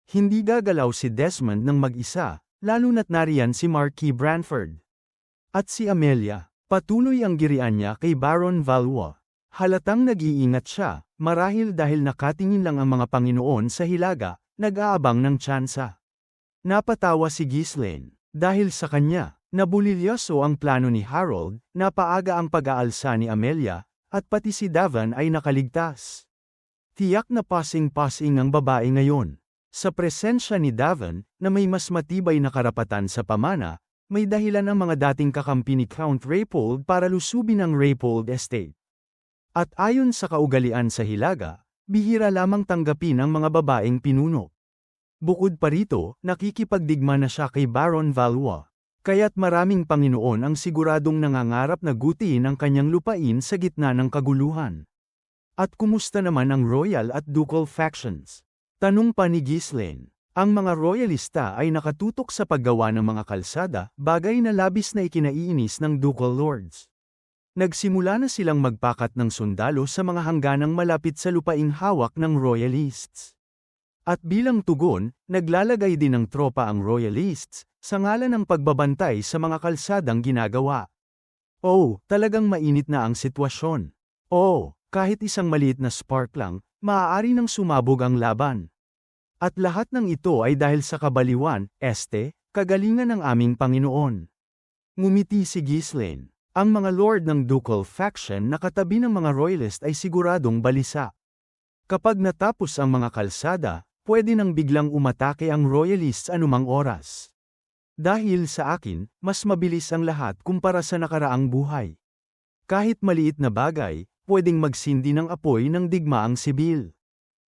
Hindi gagalaw si Desmond ng mag-isa, lalo na't nariyan si Marquis Branford. At si Amelia, patuloy ang girian niya kay Baron Valois. Halatang nag-iingat siya, marahil dahil nakatingin lang ang mga Panginoon sa hilaga, nag-aabang ng tsansa. Napatawa si Ghislaine. Dahil sa kanya, nabulilyoso ang plano ni Harold, napaaga ang pag-aalsa ni Amelia, at pati si Davan ay nakaligtas. Tiyak na pasing-pasing ang babae ngayon. Sa presensya ni Davan, na may mas matibay na karapatan sa pamana, may dahilan ang mga dating kakampi ni Count Raypold para lusubin ang Raypold Estate. At ayon sa kaugalian sa hilaga, bihira lamang tanggapin ang mga babaeng pinuno. Bukod pa rito, nakikipagdigma na siya kay Baron Valois. Kaya't maraming Panginoon ang siguradong nangangarap na gutiin ang kanyang lupain sa gitna ng kaguluhan. At kumusta naman ang Royal at Ducal factions? Tanong pa ni Ghislaine. Ang mga Royalista ay nakatutok sa paggawa ng mga kalsada, bagay na labis na ikinaiinis ng Ducal Lords. Nagsimula na silang magpakat ng sundalo sa mga hangganang malapit sa lupaing hawak ng Royalists. At bilang tugon, naglalagay din ng tropa ang Royalists, sa ngalan ng pagbabantay sa mga kalsadang ginagawa. Talagang mainit na ang sitwasyon. Kahit isang maliit na spark lang, maaari nang sumabog ang laban. At lahat ng ito ay dahil sa kabaliwan, kagalingan ng aming Panginoon. Ngumiti si Ghislaine. Ang mga lord ng ducal faction na katabi ng mga royalist ay siguradong balisa. Kapag natapos ang mga kalsada, pwede nang biglang umatake ang royalists anumang oras. Dahil sa akin, mas mabilis ang lahat kumpara sa nakaraang buhay. Kahit maliit na bagay, pwedeng magsindi ng apoy ng digmaang sibil.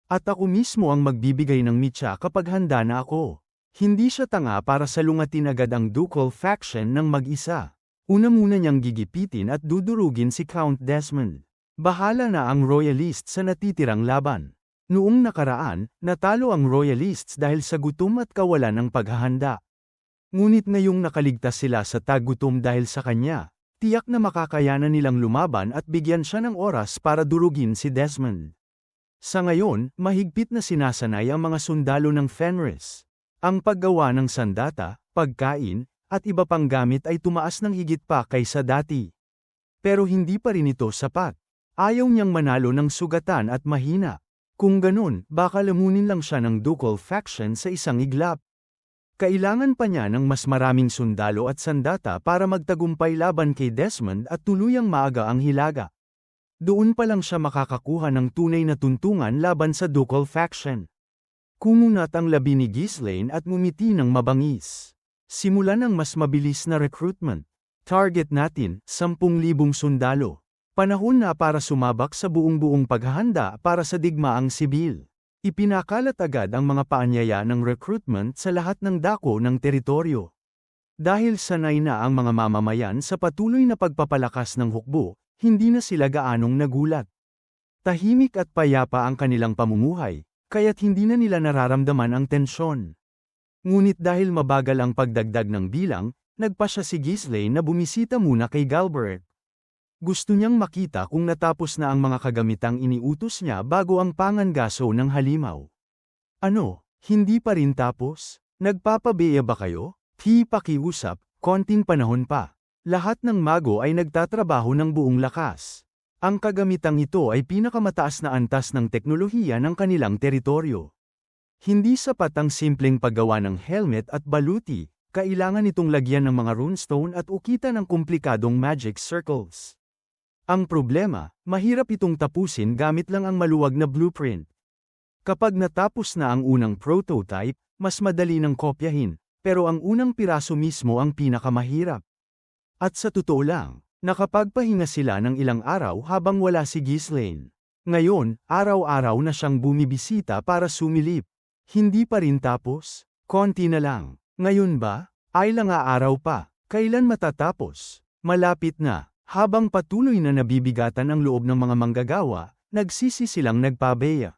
At ako mismo ang magbibigay ng mitya kapag handa na ako. Hindi siya tanga para salungatin agad ang ducal faction ng mag-isa. Una muna niyang gigipitin at dudurugin si Count Desmond. Bahala na ang royalists sa natitirang laban. Noong nakaraan, natalo ang royalists dahil sa gutom at kawalan ng paghahanda. Ngunit ngayong nakaligtas sila sa tagutom dahil sa kanya, tiyak na makakayanan nilang lumaban at bigyan siya ng oras para durugin si Desmond. Sa ngayon, mahigpit na sinasanay ang mga sundalo ng Fenris. Ang paggawa ng sandata, pagkain, at iba pang gamit ay tumaas ng higit pa kaysa dati. Pero hindi pa rin ito sapat. Ayaw niyang manalo ng sugatan at mahina. Kung ganun, baka lamunin lang siya ng ducal faction sa isang iglap. Kailangan pa niya ng mas maraming sundalo at sandata para magtagumpay laban kay Desmond at tuluyang maaga ang hilaga. Doon pa lang siya makakakuha ng tunay na tuntungan laban sa ducal faction. Kumunat ang labi ni Ghislaine at ngumiti ng mabangis. Simulan ang mas mabilis na recruitment. Target natin, 10,000 sundalo. Panahon na para sumabak sa buong paghahanda para sa digmaang sibil. Ipinakalat agad ang mga paanyaya ng recruitment sa lahat ng dako ng teritoryo. Dahil sanay na ang mga mamamayan sa patuloy na pagpapalakas ng hukbo, hindi na sila gaanong nagulat. Tahimik at payapa ang kanilang pamumuhay, kaya't hindi na nila nararamdaman ang tensyon. Ngunit dahil mabagal ang pagdagdag ng bilang, nagpasya si Ghislaine na bumisita muna kay Galbraith. Gusto niyang makita kung natapos na ang mga kagamitang iniutos niya bago ang pangangaso ng halimaw. Ano, hindi pa rin tapos? Nagpapabeya ba kayo? Pakiusap, konting panahon pa. Lahat ng mago ay nagtatrabaho ng buong lakas. Ang kagamitang ito ay pinakamataas na antas ng teknolohiya ng kanilang teritoryo. Hindi sapat ang simpleng paggawa ng helmet at baluti, kailangan itong lagyan ng mga runestone at ukitan ng komplikadong magic circles. Ang problema, mahirap itong tapusin gamit lang ang maluwag na blueprint. Kapag natapos na ang unang prototype, mas madali nang kopyahin, pero ang unang piraso mismo ang pinakamahirap. At sa totoo lang, nakapagpahinga sila ng ilang araw habang wala si Ghislaine. Ngayon, araw-araw na siyang bumibisita para sumilip. Hindi pa rin tapos? Konti na lang. Ngayon ba? Ay lang araw pa. Kailan matatapos? Malapit na. Habang patuloy na nabibigatan ang loob ng mga manggagawa, nagsisi silang nagpabeya.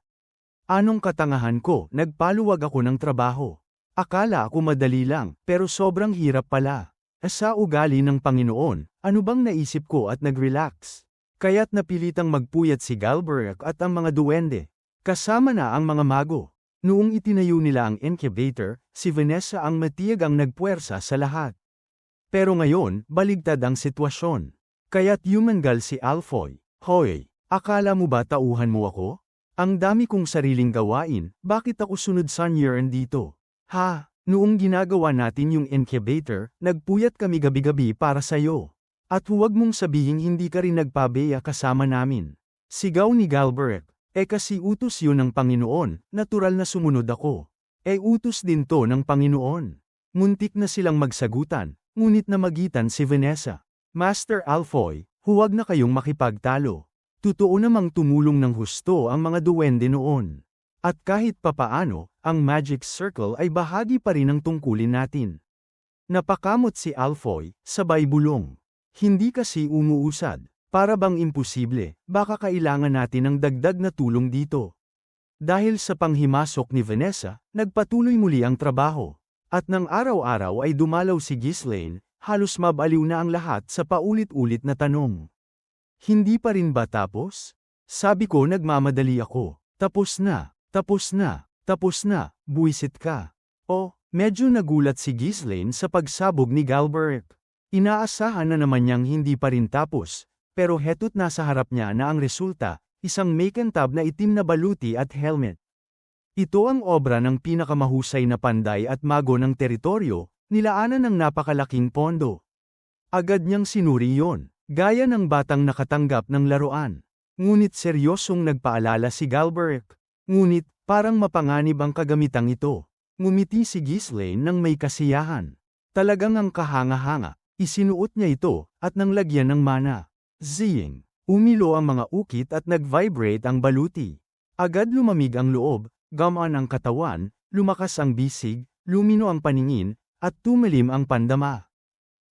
Anong katangahan ko, nagpaluwag ako ng trabaho. Akala ako madali lang, pero sobrang hirap pala. Sa ugali ng Panginoon, ano bang naisip ko at nag-relax? Kaya't napilitang magpuyat si Galbraith at ang mga duwende. Kasama na ang mga mago. Noong itinayo nila ang incubator, si Vanessa ang matiyagang nagpuwersa sa lahat. Pero ngayon, baligtad ang sitwasyon. Kaya't yumangal si Alfoy. Hoy, akala mo ba tauhan mo ako? Ang dami kong sariling gawain, bakit ako sunod sa Nyern dito? Ha, noong ginagawa natin yung incubator, nagpuyat kami gabi-gabi para sa'yo. At huwag mong sabihin hindi ka rin nagpabeya kasama namin. Sigaw ni Galbraith. Kasi utos yun ng Panginoon, natural na sumunod ako. Utos din to ng Panginoon. Muntik na silang magsagutan, ngunit namagitan si Vanessa. Master Alfoy, huwag na kayong makipagtalo. Totoo namang tumulong ng husto ang mga duwende noon. At kahit papaano, ang Magic Circle ay bahagi pa rin ng tungkulin natin. Napakamot si Alfoy, sabay bulong. Hindi kasi umuusad. Para bang imposible, baka kailangan natin ng dagdag na tulong dito. Dahil sa panghimasok ni Vanessa, nagpatuloy muli ang trabaho. At nang araw-araw ay dumalaw si Ghislaine, halos mabaliw na ang lahat sa paulit-ulit na tanong. Hindi pa rin ba tapos? Sabi ko nagmamadali ako. Tapos na, tapos na, tapos na, buwisit ka. Medyo nagulat si Ghislaine sa pagsabog ni Galbraith. Inaasahan na naman niyang hindi pa rin tapos, pero heto't nasa harap niya na ang resulta, isang makintab na itim na baluti at helmet. Ito ang obra ng pinakamahusay na panday at mago ng teritoryo, nilaanan ng napakalaking pondo. Agad niyang sinuri yon, gaya ng batang nakatanggap ng laruan. Ngunit seryosong nagpaalala si Galbraith. Ngunit, parang mapanganib ang kagamitang ito. Ngumiti si Ghislaine nang may kasiyahan. Talagang ang kahanga-hanga. Isinuot niya ito, at nang lagyan ng mana. Zing! Umilo ang mga ukit at nag-vibrate ang baluti. Agad lumamig ang loob, gumaan ang katawan, lumakas ang bisig, lumino ang paningin, at tumilim ang pandama.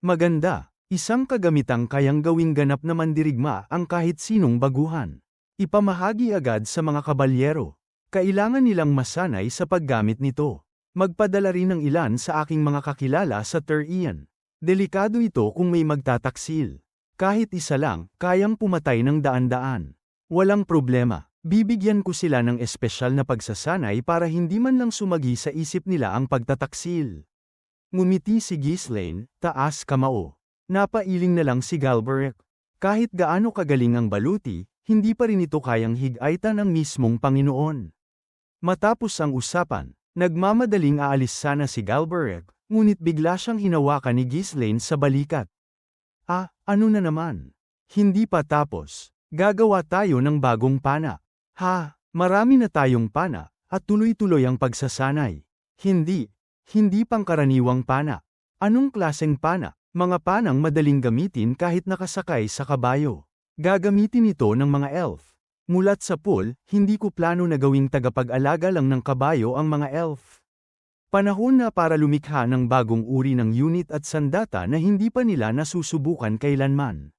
Maganda, isang kagamitang kayang gawing ganap na mandirigma ang kahit sinong baguhan. Ipamahagi agad sa mga kabalyero. Kailangan nilang masanay sa paggamit nito. Magpadala rin ng ilan sa aking mga kakilala sa Ter-Ian. Delikado ito kung may magtataksil. Kahit isa lang, kayang pumatay ng daan-daan. Walang problema, bibigyan ko sila ng espesyal na pagsasanay para hindi man lang sumagi sa isip nila ang pagtataksil. Ngumiti si Ghislaine, taas kamao. Napailing na lang si Galbraith. Kahit gaano kagaling ang baluti, hindi pa rin ito kayang higaitan ang mismong Panginoon. Matapos ang usapan, nagmamadaling aalis sana si Galbraith, ngunit bigla siyang hinawakan ni Ghislaine sa balikat. Ano na naman? Hindi pa tapos. Gagawa tayo ng bagong pana. Marami na tayong pana, at tuloy-tuloy ang pagsasanay. Hindi pangkaraniwang pana. Anong klaseng pana? Mga panang madaling gamitin kahit nakasakay sa kabayo. Gagamitin ito ng mga elf. Mulat sa pool, hindi ko plano na gawing tagapag-alaga lang ng kabayo ang mga elf. Panahon na para lumikha ng bagong uri ng unit at sandata na hindi pa nila nasusubukan kailanman.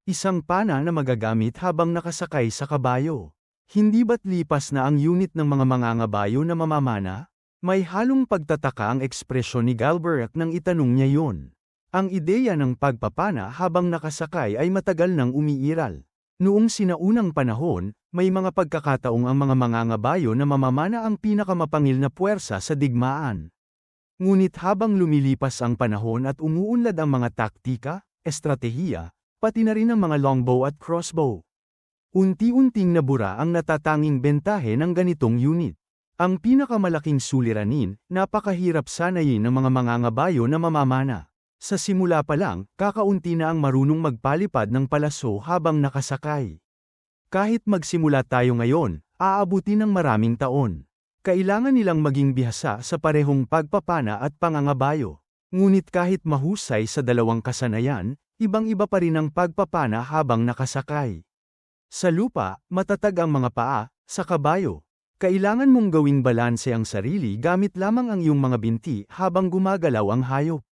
Isang pana na magagamit habang nakasakay sa kabayo. Hindi ba't lipas na ang unit ng mga mangangabayo na mamamana? May halong pagtataka ang ekspresyon ni Galbraith nang itanong niya yon. Ang ideya ng pagpapana habang nakasakay ay matagal nang umiiral. Noong sinaunang panahon, may mga pagkakataong ang mga mangangabayo na mamamana ang pinakamapangil na puwersa sa digmaan. Ngunit habang lumilipas ang panahon at umuunlad ang mga taktika, estratehiya, pati na rin ang mga longbow at crossbow, unti-unting nabura ang natatanging bentahe ng ganitong unit. Ang pinakamalaking suliranin, napakahirap sanayin ng mga mangangabayo na mamamana. Sa simula pa lang, kakaunti na ang marunong magpalipad ng palaso habang nakasakay. Kahit magsimula tayo ngayon, aabutin ng maraming taon. Kailangan nilang maging bihasa sa parehong pagpapana at pangangabayo. Ngunit kahit mahusay sa dalawang kasanayan, ibang-iba pa rin ang pagpapana habang nakasakay. Sa lupa, matatag ang mga paa, sa kabayo. Kailangan mong gawing balanse ang sarili gamit lamang ang iyong mga binti habang gumagalaw ang hayop.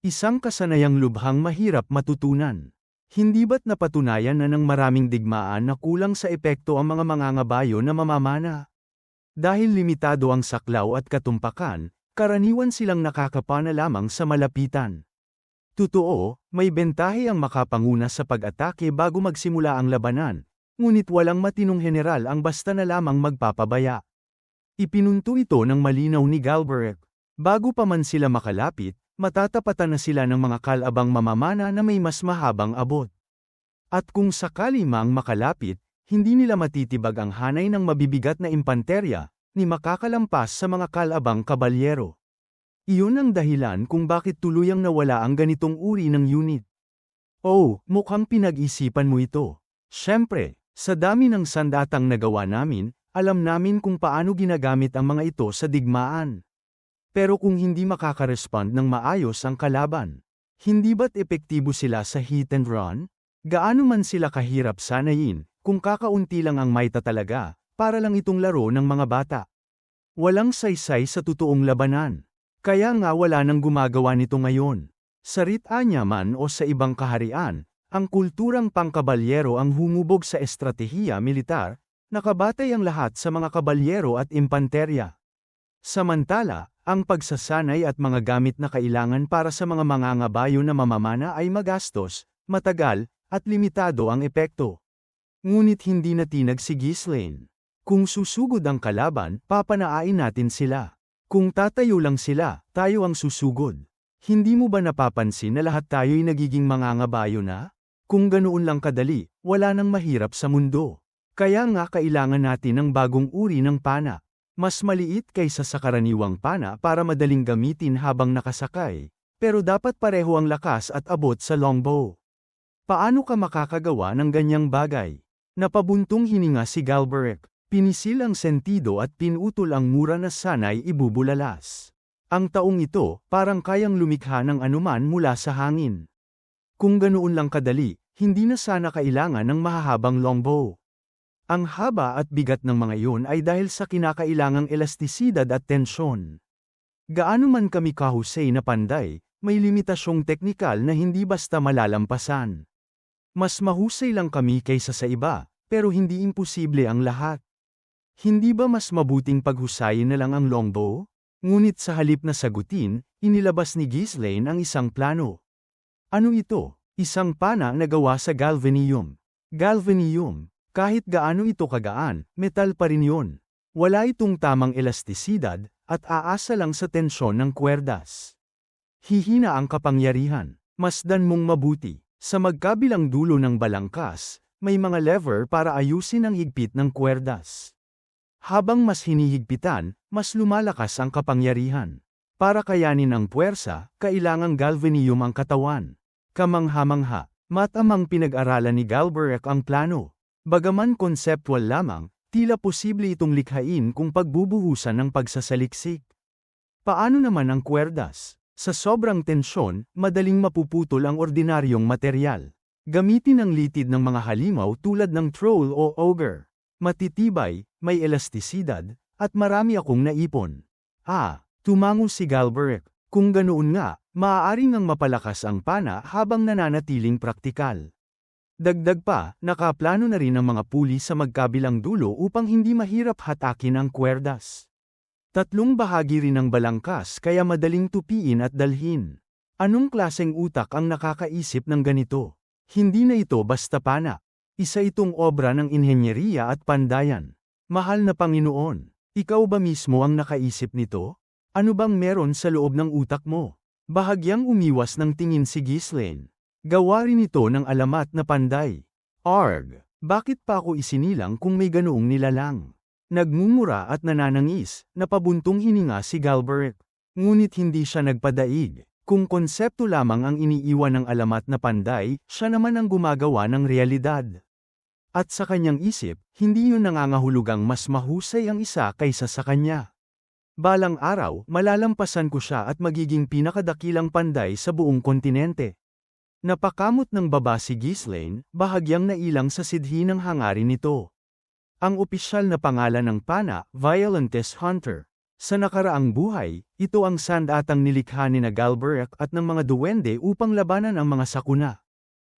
Isang kasanayang lubhang mahirap matutunan. Hindi ba't napatunayan na ng maraming digmaan na kulang sa epekto ang mga mangangabayo na mamamana? Dahil limitado ang saklaw at katumpakan, karaniwan silang nakakapana lamang sa malapitan. Totoo, may bentahe ang makapanguna sa pag-atake bago magsimula ang labanan, ngunit walang matinong general ang basta na lamang magpapabaya. Ipinunto ito ng malinaw ni Galbraith. Bago pa man sila makalapit, matatapatan na sila ng mga kalabang mamamana na may mas mahabang abot. At kung sakali mang makalapit, hindi nila matitibag ang hanay ng mabibigat na impanterya, ni makakalampas sa mga kalabang kabalyero. Iyon ang dahilan kung bakit tuluyang nawala ang ganitong uri ng unit. Mukhang pinag-isipan mo ito. Siyempre, sa dami ng sandatang nagawa namin, alam namin kung paano ginagamit ang mga ito sa digmaan. Pero kung hindi makaka-respond ng maayos ang kalaban, hindi ba't epektibo sila sa hit and run? Gaano man sila kahirap sanayin, kung kakaunti lang ang maita talaga, para lang itong laro ng mga bata. Walang saysay sa totoong labanan. Kaya nga wala nang gumagawa nito ngayon. Sa Rit-Anya man o sa ibang kaharian, ang kulturang pangkabalyero ang humubog sa estratehiya militar, nakabatay ang lahat sa mga kabalyero at impanterya. Samantala, ang pagsasanay at mga gamit na kailangan para sa mga mangangabayo na mamamana ay magastos, matagal, at limitado ang epekto. Ngunit hindi natinag si Ghislaine. Kung susugod ang kalaban, papanaain natin sila. Kung tatayo lang sila, tayo ang susugod. Hindi mo ba napapansin na lahat tayo'y nagiging mangangabayo na? Kung ganoon lang kadali, wala nang mahirap sa mundo. Kaya nga kailangan natin ng bagong uri ng pana. Mas maliit kaysa sa karaniwang pana para madaling gamitin habang nakasakay, pero dapat pareho ang lakas at abot sa longbow. Paano ka makakagawa ng ganyang bagay? Napabuntong hininga si Galbraith, pinisil ang sentido at pinutol ang mura na sana'y ibubulalas. Ang taong ito, parang kayang lumikha ng anuman mula sa hangin. Kung ganoon lang kadali, hindi na sana kailangan ng mahahabang longbow. Ang haba at bigat ng mga iyon ay dahil sa kinakailangang elastisidad at tensyon. Gaano man kami kahusay na panday, may limitasyong teknikal na hindi basta malalampasan. Mas mahusay lang kami kaysa sa iba, pero hindi imposible ang lahat. Hindi ba mas mabuting paghusayin na lang ang longbow? Ngunit sa halip na sagutin, inilabas ni Ghislaine ang isang plano. Ano ito? Isang pana na gawa sa galvanium. Galvanium. Kahit gaano ito kagaan, metal pa rin yun. Wala itong tamang elastisidad, at aasa lang sa tensyon ng kwerdas. Hihina ang kapangyarihan. Masdan mong mabuti. Sa magkabilang dulo ng balangkas, may mga lever para ayusin ang higpit ng kwerdas. Habang mas hinihigpitan, mas lumalakas ang kapangyarihan. Para kayanin ang puwersa, kailangang galvanium ang katawan. Kamangha-mangha, matamang pinag-aralan ni Galbraith ang plano. Bagaman konseptual lamang, tila posible itong likhain kung pagbubuhusan ng pagsasaliksik. Paano naman ang kwerdas? Sa sobrang tensyon, madaling mapuputol ang ordinaryong materyal. Gamitin ang litid ng mga halimaw tulad ng troll o auger. Matitibay, may elastisidad, at marami akong naipon. Tumango si Galbraith. Kung ganoon nga, maaaring ang mapalakas ang pana habang nananatiling praktikal. Dagdag pa, nakaplano na rin ang mga puli sa magkabilang dulo upang hindi mahirap hatakin ang kwerdas. 3 bahagi rin ng balangkas kaya madaling tupiin at dalhin. Anong klaseng utak ang nakakaisip ng ganito? Hindi na ito basta pana. Isa itong obra ng inhenyeriya at pandayan. Mahal na Panginoon, ikaw ba mismo ang nakaisip nito? Ano bang meron sa loob ng utak mo? Bahagyang umiwas ng tingin si Ghislaine. Gawa rin ito ng alamat na panday. Arg, bakit pa ako isinilang kung may ganoong nilalang? Nagmumura at nananangis, napabuntong hininga si Galbraith. Ngunit hindi siya nagpadaig. Kung konsepto lamang ang iniiwan ng alamat na panday, siya naman ang gumagawa ng realidad. At sa kanyang isip, hindi yun nangangahulugang mas mahusay ang isa kaysa sa kanya. Balang araw, malalampasan ko siya at magiging pinakadakilang panday sa buong kontinente. Napakamot ng baba si Ghislaine, bahagyang nailang sa sidhi ng hangarin nito. Ang opisyal na pangalan ng pana, Violentis Hunter. Sa nakaraang buhay, ito ang sandatang nilikha ni Galbraith at ng mga duwende upang labanan ang mga sakuna.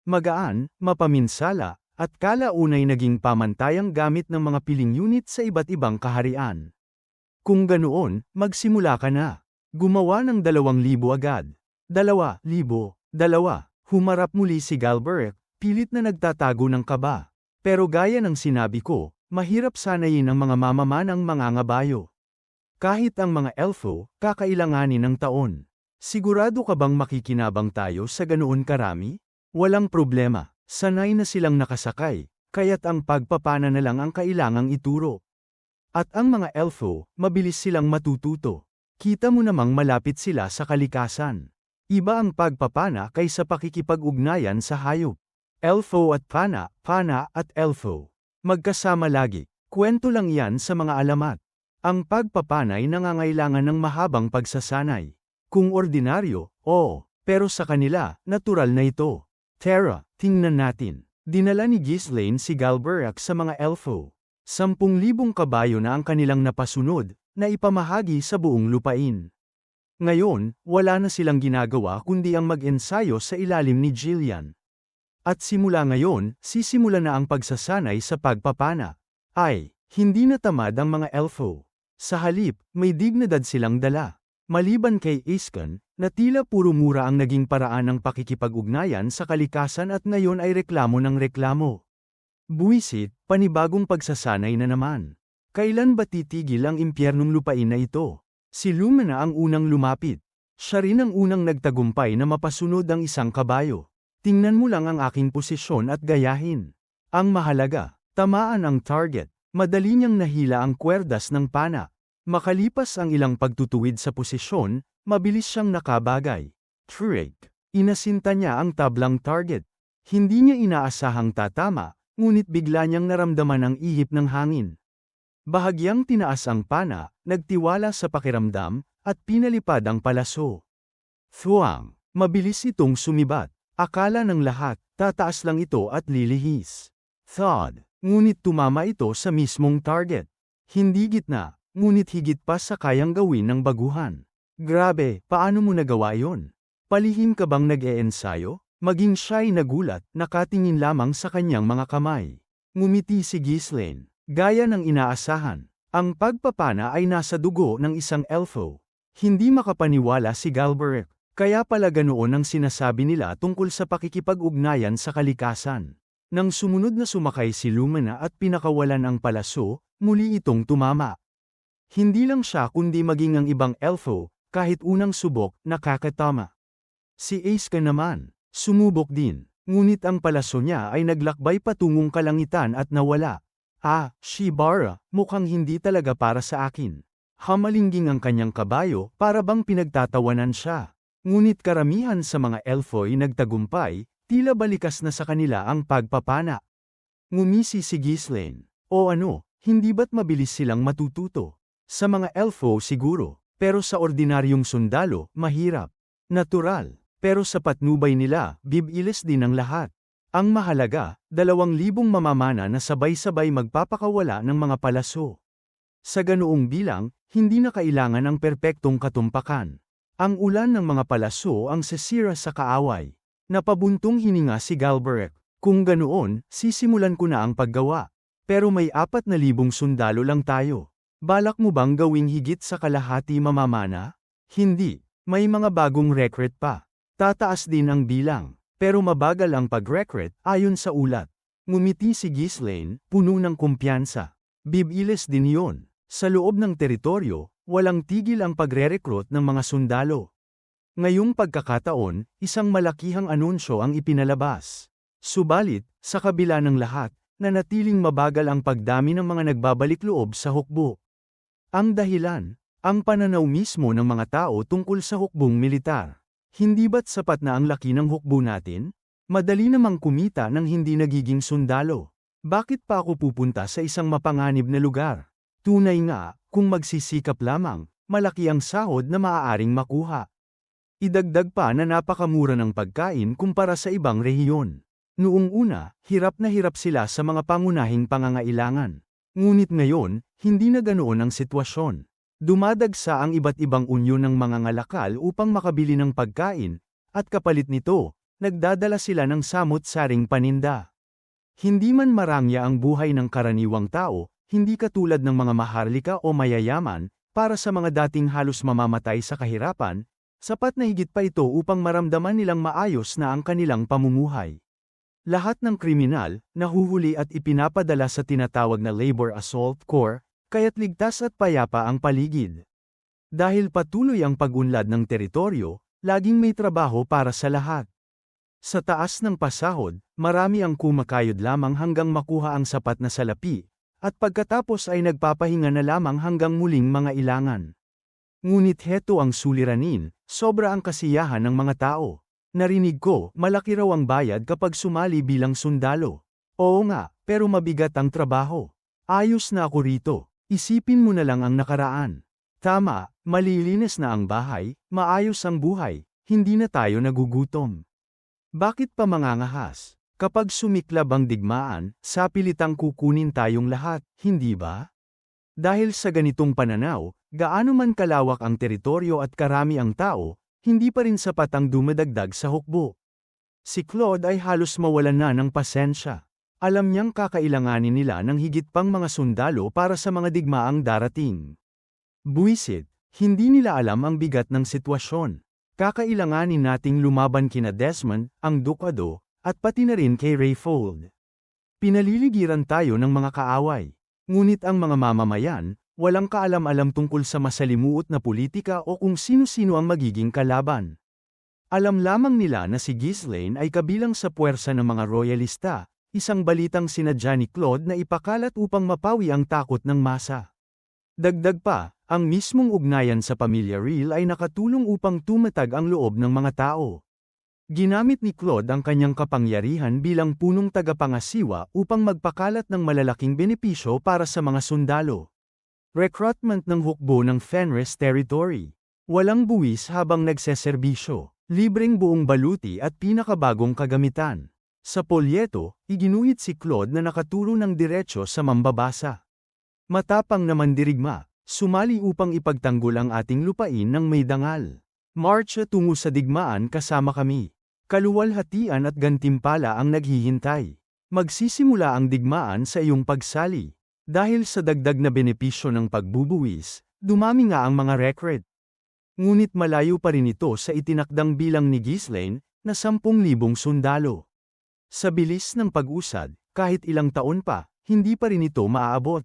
Magaan, mapaminsala, at kalaunay naging pamantayang gamit ng mga piling unit sa iba't ibang kaharian. Kung ganoon, magsimula ka na. Gumawa ng 2,000 agad. 2,000. Humarap muli si Galbraith, pilit na nagtatago ng kaba. Pero gaya ng sinabi ko, mahirap sanayin ang mga mamamanang mangangabayo. Kahit ang mga elfo, kakailanganin ng taon. Sigurado ka bang makikinabang tayo sa ganoon karami? Walang problema, sanay na silang nakasakay, kaya't ang pagpapana na lang ang kailangang ituro. At ang mga elfo, mabilis silang matututo. Kita mo namang malapit sila sa kalikasan. Iba ang pagpapana kaysa pakikipag-ugnayan sa hayop. Elfo at pana, pana at elfo. Magkasama lagi. Kwento lang yan sa mga alamat. Ang pagpapanay nangangailangan ng mahabang pagsasanay. Kung ordinaryo, oo, pero sa kanila, natural na ito. Tara, tingnan natin. Dinala ni Ghislaine si Galbraith sa mga elfo. 10,000 kabayo na ang kanilang napasunod, na ipamahagi sa buong lupain. Ngayon, wala na silang ginagawa kundi ang mag-ensayo sa ilalim ni Jillian. At simula ngayon, sisimula na ang pagsasanay sa pagpapana. Hindi na tamad ang mga elfo. Sa halip, may dignidad silang dala. Maliban kay Iskan, na tila puro mura ang naging paraan ng pakikipag-ugnayan sa kalikasan at ngayon ay reklamo ng reklamo. Buwisit, panibagong pagsasanay na naman. Kailan ba titigil ang impyernong lupain na ito? Si Lumina ang unang lumapit. Siya rin ang unang nagtagumpay na mapasunod ang isang kabayo. Tingnan mo lang ang aking posisyon at gayahin. Ang mahalaga, tamaan ang target. Madali niyang nahila ang kwerdas ng pana. Makalipas ang ilang pagtutuwid sa posisyon, mabilis siyang nakabagay. Trick. Inasinta niya ang tablang target. Hindi niya inaasahang tatama, ngunit bigla niyang naramdaman ang ihip ng hangin. Bahagyang tinaas ang pana, nagtiwala sa pakiramdam, at pinalipad ang palaso. Thuwang! Mabilis itong sumibat. Akala ng lahat, tataas lang ito at lilihis. Thud! Ngunit tumama ito sa mismong target. Hindi gitna, ngunit higit pa sa kayang gawin ng baguhan. Grabe, paano mo nagawa yon? Palihim ka bang nag-e-ensayo? Maging siya'y nagulat, nakatingin lamang sa kanyang mga kamay. Ngumiti si Ghislaine. Gaya ng inaasahan, ang pagpapana ay nasa dugo ng isang elfo. Hindi makapaniwala si Galbraith, kaya pala ganoon ang sinasabi nila tungkol sa pakikipag-ugnayan sa kalikasan. Nang sumunod na sumakay si Lumina at pinakawalan ang palaso, muli itong tumama. Hindi lang siya kundi maging ang ibang elfo, kahit unang subok, nakakatama. Si Aska naman, sumubok din, ngunit ang palaso niya ay naglakbay patungong kalangitan at nawala. Shibara, mukhang hindi talaga para sa akin. Hamalingging ang kanyang kabayo, para bang pinagtatawanan siya. Ngunit karamihan sa mga elfo ay nagtagumpay, tila balikas na sa kanila ang pagpapana. Ngumisi si Ghislaine. O ano, hindi ba't mabilis silang matututo? Sa mga elfo siguro, pero sa ordinaryong sundalo, mahirap. Natural, pero sa patnubay nila, bibilis din ang lahat. Ang mahalaga, 2,000 mamamana na sabay-sabay magpapakawala ng mga palaso. Sa ganoong bilang, hindi na kailangan ang perpektong katumpakan. Ang ulan ng mga palaso ang sisira sa kaaway. Napabuntong hininga si Galbraith. Kung ganoon, sisimulan ko na ang paggawa. Pero may 4,000 sundalo lang tayo. Balak mo bang gawing higit sa kalahati mamamana? Hindi. May mga bagong recruit pa. Tataas din ang bilang. Pero mabagal ang pag-recruit ayon sa ulat. Ngumiti si Ghislaine, puno ng kumpiyansa. Bibilis din yon. Sa loob ng teritoryo, walang tigil ang pagre-recruit ng mga sundalo. Ngayong pagkakataon, isang malakihang anunsyo ang ipinalabas. Subalit, sa kabila ng lahat, nanatiling mabagal ang pagdami ng mga nagbabalik loob sa hukbo. Ang dahilan, ang pananaw mismo ng mga tao tungkol sa hukbong militar. Hindi ba't sapat na ang laki ng hukbo natin? Madali namang kumita nang hindi nagiging sundalo. Bakit pa ako pupunta sa isang mapanganib na lugar? Tunay nga, kung magsisikap lamang, malaki ang sahod na maaaring makuha. Idagdag pa na napakamura ng pagkain kumpara sa ibang rehiyon. Noong una, hirap na hirap sila sa mga pangunahing pangangailangan. Ngunit ngayon, hindi na ganoon ang sitwasyon. Dumadagsa ang iba't ibang unyo ng mga ngalakal upang makabili ng pagkain, at kapalit nito, nagdadala sila ng samot-saring paninda. Hindi man marangya ang buhay ng karaniwang tao, hindi katulad ng mga maharlika o mayayaman, para sa mga dating halos mamamatay sa kahirapan, sapat na higit pa ito upang maramdaman nilang maayos na ang kanilang pamumuhay. Lahat ng kriminal, nahuhuli at ipinapadala sa tinatawag na Labor Assault Corps, kaya't ligtas at payapa ang paligid. Dahil patuloy ang pag-unlad ng teritoryo, laging may trabaho para sa lahat. Sa taas ng pasahod, marami ang kumakayod lamang hanggang makuha ang sapat na salapi, at pagkatapos ay nagpapahinga na lamang hanggang muling mga ilangan. Ngunit heto ang suliranin, sobra ang kasiyahan ng mga tao. Narinig ko, malaki raw ang bayad kapag sumali bilang sundalo. Oo nga, pero mabigat ang trabaho. Ayos na ako rito, isipin mo na lang ang nakaraan. Tama, malilinis na ang bahay, maayos ang buhay, hindi na tayo nagugutom. Bakit pa mangangahas? Kapag sumiklab ang digmaan, sapilitang kukunin tayong lahat, hindi ba? Dahil sa ganitong pananaw, gaano man kalawak ang teritoryo at karami ang tao, hindi pa rin sapat ang dumadagdag sa hukbo. Si Claude ay halos mawalan na ng pasensya. Alam niyang kakailanganin nila ng higit pang mga sundalo para sa mga digmaang darating. Buwisit, hindi nila alam ang bigat ng sitwasyon. Kakailanganin nating lumaban kina Desmond, ang Ducado, at pati na rin kay Rayfold. Pinaliligiran tayo ng mga kaaway. Ngunit ang mga mamamayan, walang kaalam-alam tungkol sa masalimuot na politika o kung sino-sino ang magiging kalaban. Alam lamang nila na si Ghislaine ay kabilang sa puwersa ng mga royalista, isang balitang sinadya ni Claude na ipakalat upang mapawi ang takot ng masa. Dagdag pa, ang mismong ugnayan sa pamilya real ay nakatulong upang tumatag ang loob ng mga tao. Ginamit ni Claude ang kanyang kapangyarihan bilang punong tagapangasiwa upang magpakalat ng malalaking benepisyo para sa mga sundalo. Recruitment ng hukbo ng Fenris Territory. Walang buwis habang nagseserbisyo. Libreng buong baluti at pinakabagong kagamitan. Sa polyeto, iginuhit si Claude na nakaturo ng diretsyo sa mambabasa. Matapang na mandirigma, sumali upang ipagtanggol ang ating lupain ng may dangal. Marcha tungo sa digmaan kasama kami. Kaluwalhatian at gantimpala ang naghihintay. Magsisimula ang digmaan sa iyong pagsali. Dahil sa dagdag na benepisyo ng pagbubuwis, dumami nga ang mga record. Ngunit malayo pa rin ito sa itinakdang bilang ni Ghislaine, na 10,000 sundalo. Sa bilis ng pag-usad, kahit ilang taon pa, hindi pa rin ito maaabot.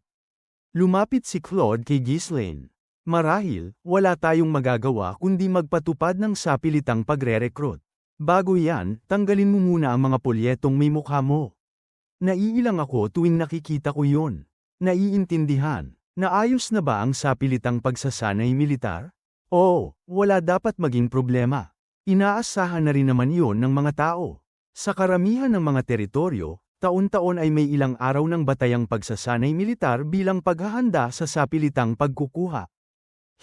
Lumapit si Claude kay Ghislaine. Marahil, wala tayong magagawa kundi magpatupad ng sapilitang pagre-recruit. Bago yan, tanggalin mo muna ang mga polyetong may mukha mo. Naiilang ako tuwing nakikita ko yon. Naiintindihan, naayos na ba ang sapilitang pagsasanay militar? Oo, wala dapat maging problema. Inaasahan na rin naman yon ng mga tao. Sa karamihan ng mga teritoryo, taon-taon ay may ilang araw ng batayang pagsasanay militar bilang paghahanda sa sapilitang pagkukuha.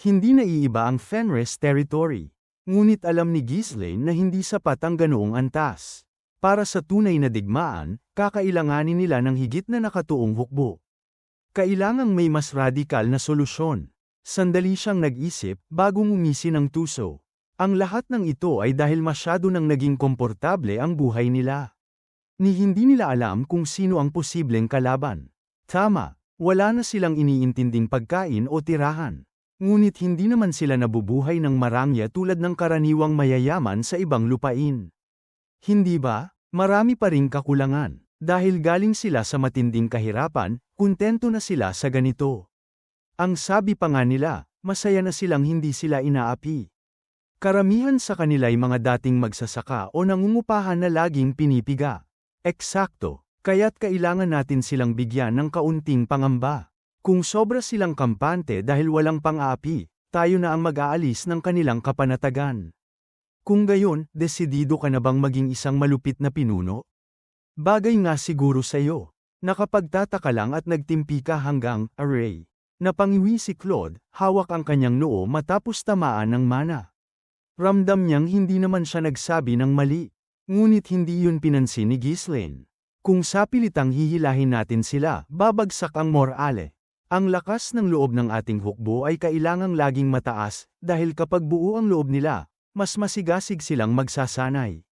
Hindi naiiba ang Fenris Territory. Ngunit alam ni Ghislaine na hindi sapat ang ganoong antas. Para sa tunay na digmaan, kakailanganin nila ng higit na nakatuong hukbo. Kailangang may mas radikal na solusyon. Sandali siyang nag-isip bago ngumisi ng tuso. Ang lahat ng ito ay dahil masyado nang naging komportable ang buhay nila. Ni hindi nila alam kung sino ang posibleng kalaban. Tama, wala na silang iniintinding pagkain o tirahan. Ngunit hindi naman sila nabubuhay ng marangya tulad ng karaniwang mayayaman sa ibang lupain. Hindi ba? Marami pa ring kakulangan. Dahil galing sila sa matinding kahirapan, kuntento na sila sa ganito. Ang sabi pa nga nila, masaya na silang hindi sila inaapi. Karamihan sa kanila'y mga dating magsasaka o nangungupahan na laging pinipiga. Eksakto, kaya't kailangan natin silang bigyan ng kaunting pangamba. Kung sobra silang kampante dahil walang pang-aapi, tayo na ang mag-aalis ng kanilang kapanatagan. Kung gayon, desidido ka na bang maging isang malupit na pinuno? Bagay nga siguro sa'yo. Nakapagtataka lang at nagtimpi ka hanggang, array. Napangiwi si Claude, hawak ang kanyang noo matapos tamaan ng mana. Ramdam niyang hindi naman siya nagsabi ng mali. Ngunit hindi yun pinansin ni Ghislaine. Kung sapilitang hihilahin natin sila, babagsak ang morale. Ang lakas ng loob ng ating hukbo ay kailangang laging mataas, dahil kapag buo ang loob nila, mas masigasig silang magsasanay.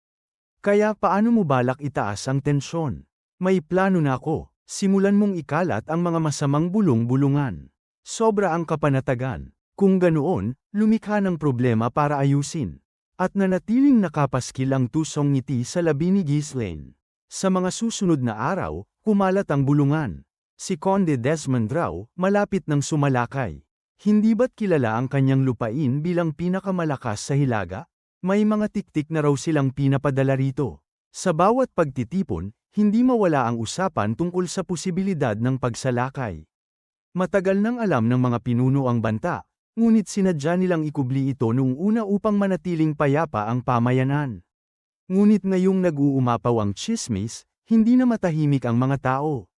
Kaya paano mo balak itaas ang tensyon? May plano na ako, simulan mong ikalat ang mga masamang bulong-bulungan. Sobra ang kapanatagan. Kung ganoon, lumikha ng problema para ayusin. At nanatiling nakapaskil ang tusong ngiti sa labi ni Ghislaine. Sa mga susunod na araw, kumalat ang bulungan. Si Conde Desmond raw, malapit ng sumalakay. Hindi ba't kilala ang kanyang lupain bilang pinakamalakas sa Hilaga? May mga tiktik na raw silang pinapadala rito. Sa bawat pagtitipon, hindi mawala ang usapan tungkol sa posibilidad ng pagsalakay. Matagal nang alam ng mga pinuno ang banta, ngunit sinadya nilang ikubli ito noong una upang manatiling payapa ang pamayanan. Ngunit ngayong nag-uumapaw ang tsismis, hindi na matahimik ang mga tao.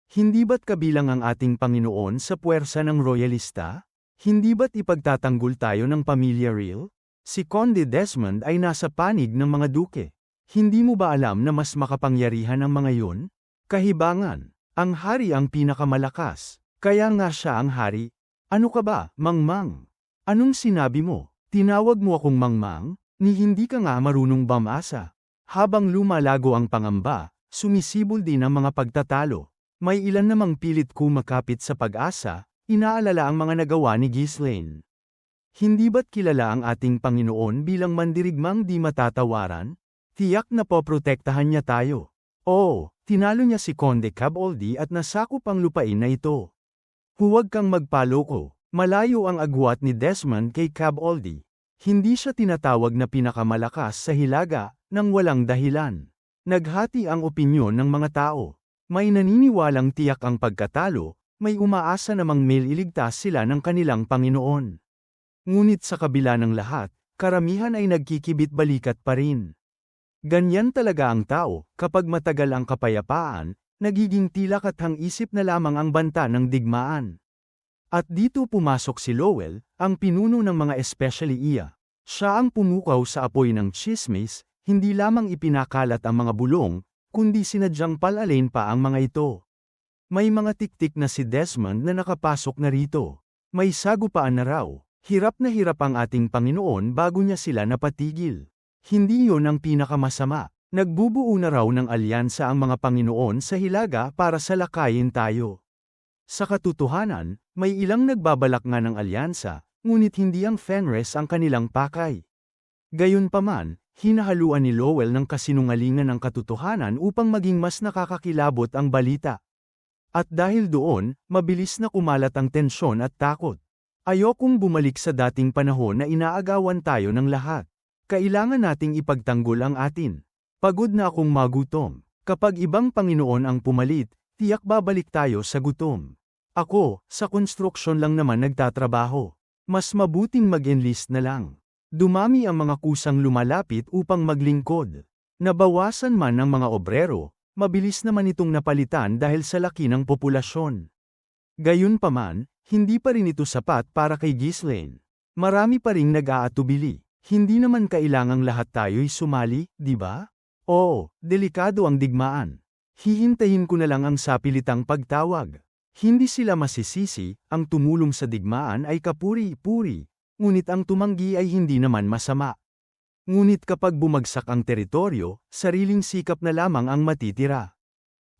Hindi ba't kabilang ang ating Panginoon sa puwersa ng royalista? Hindi ba't ipagtatanggol tayo ng pamilya real? Si Conde Desmond ay nasa panig ng mga duke. Hindi mo ba alam na mas makapangyarihan ang mga yon? Kahibangan. Ang hari ang pinakamalakas. Kaya nga siya ang hari. Ano ka ba, mangmang? Anong sinabi mo? Tinawag mo akong mangmang? Ni hindi ka nga marunong bamasa. Habang lumalago ang pangamba, sumisibol din ang mga pagtatalo. May ilan namang pilit kumakapit sa pag-asa, inaalala ang mga nagawa ni Ghislaine. Hindi ba't kilala ang ating Panginoon bilang mandirigmang di matatawaran? Tiyak na poprotektahan niya tayo. Oo, tinalo niya si Conde Caboldi at nasakop ang lupain na ito. Huwag kang magpaloko, malayo ang agwat ni Desmond kay Caboldi. Hindi siya tinatawag na pinakamalakas sa Hilaga, nang walang dahilan. Naghati ang opinyon ng mga tao. May naniniwalang tiyak ang pagkatalo, may umaasa namang mailigtas sila ng kanilang Panginoon. Ngunit sa kabila ng lahat, karamihan ay nagkikibit-balikat pa rin. Ganyan talaga ang tao, kapag matagal ang kapayapaan, nagiging tila kathang-isip na lamang ang banta ng digmaan. At dito pumasok si Lowell, ang pinuno ng mga espesyaliya. Siya ang pumukaw sa apoy ng tsismis, hindi lamang ipinakalat ang mga bulong, kundi sinadyang palalin pa ang mga ito. May mga tiktik na si Desmond na nakapasok na rito. May sagupaan na raw. Hirap na hirap ang ating Panginoon bago niya sila napatigil. Hindi yon ang pinakamasama. Nagbubuo na raw ng alyansa ang mga Panginoon sa Hilaga para salakayin tayo. Sa katotohanan, may ilang nagbabalak nga ng alyansa, ngunit hindi ang Fenris ang kanilang pakay. Gayunpaman, hinahaluan ni Lowell ng kasinungalingan ng katotohanan upang maging mas nakakakilabot ang balita. At dahil doon, mabilis na kumalat ang tensyon at takot. Ayokong bumalik sa dating panahon na inaagawan tayo ng lahat. Kailangan nating ipagtanggol ang atin. Pagod na akong magutom. Kapag ibang Panginoon ang pumalit, tiyak babalik tayo sa gutom. Ako, sa konstruksyon lang naman nagtatrabaho. Mas mabuting mag-enlist na lang. Dumami ang mga kusang lumalapit upang maglingkod. Nabawasan man ng mga obrero, mabilis naman itong napalitan dahil sa laki ng populasyon. Gayunpaman, hindi pa rin ito sapat para kay Ghislaine. Marami pa ring nag-aatubili. Hindi naman kailangang lahat tayo'y sumali, di ba? Oo, delikado ang digmaan. Hihintayin ko na lang ang sapilitang pagtawag. Hindi sila masisisi, ang tumulong sa digmaan ay kapuri-puri, ngunit ang tumanggi ay hindi naman masama. Ngunit kapag bumagsak ang teritoryo, sariling sikap na lamang ang matitira.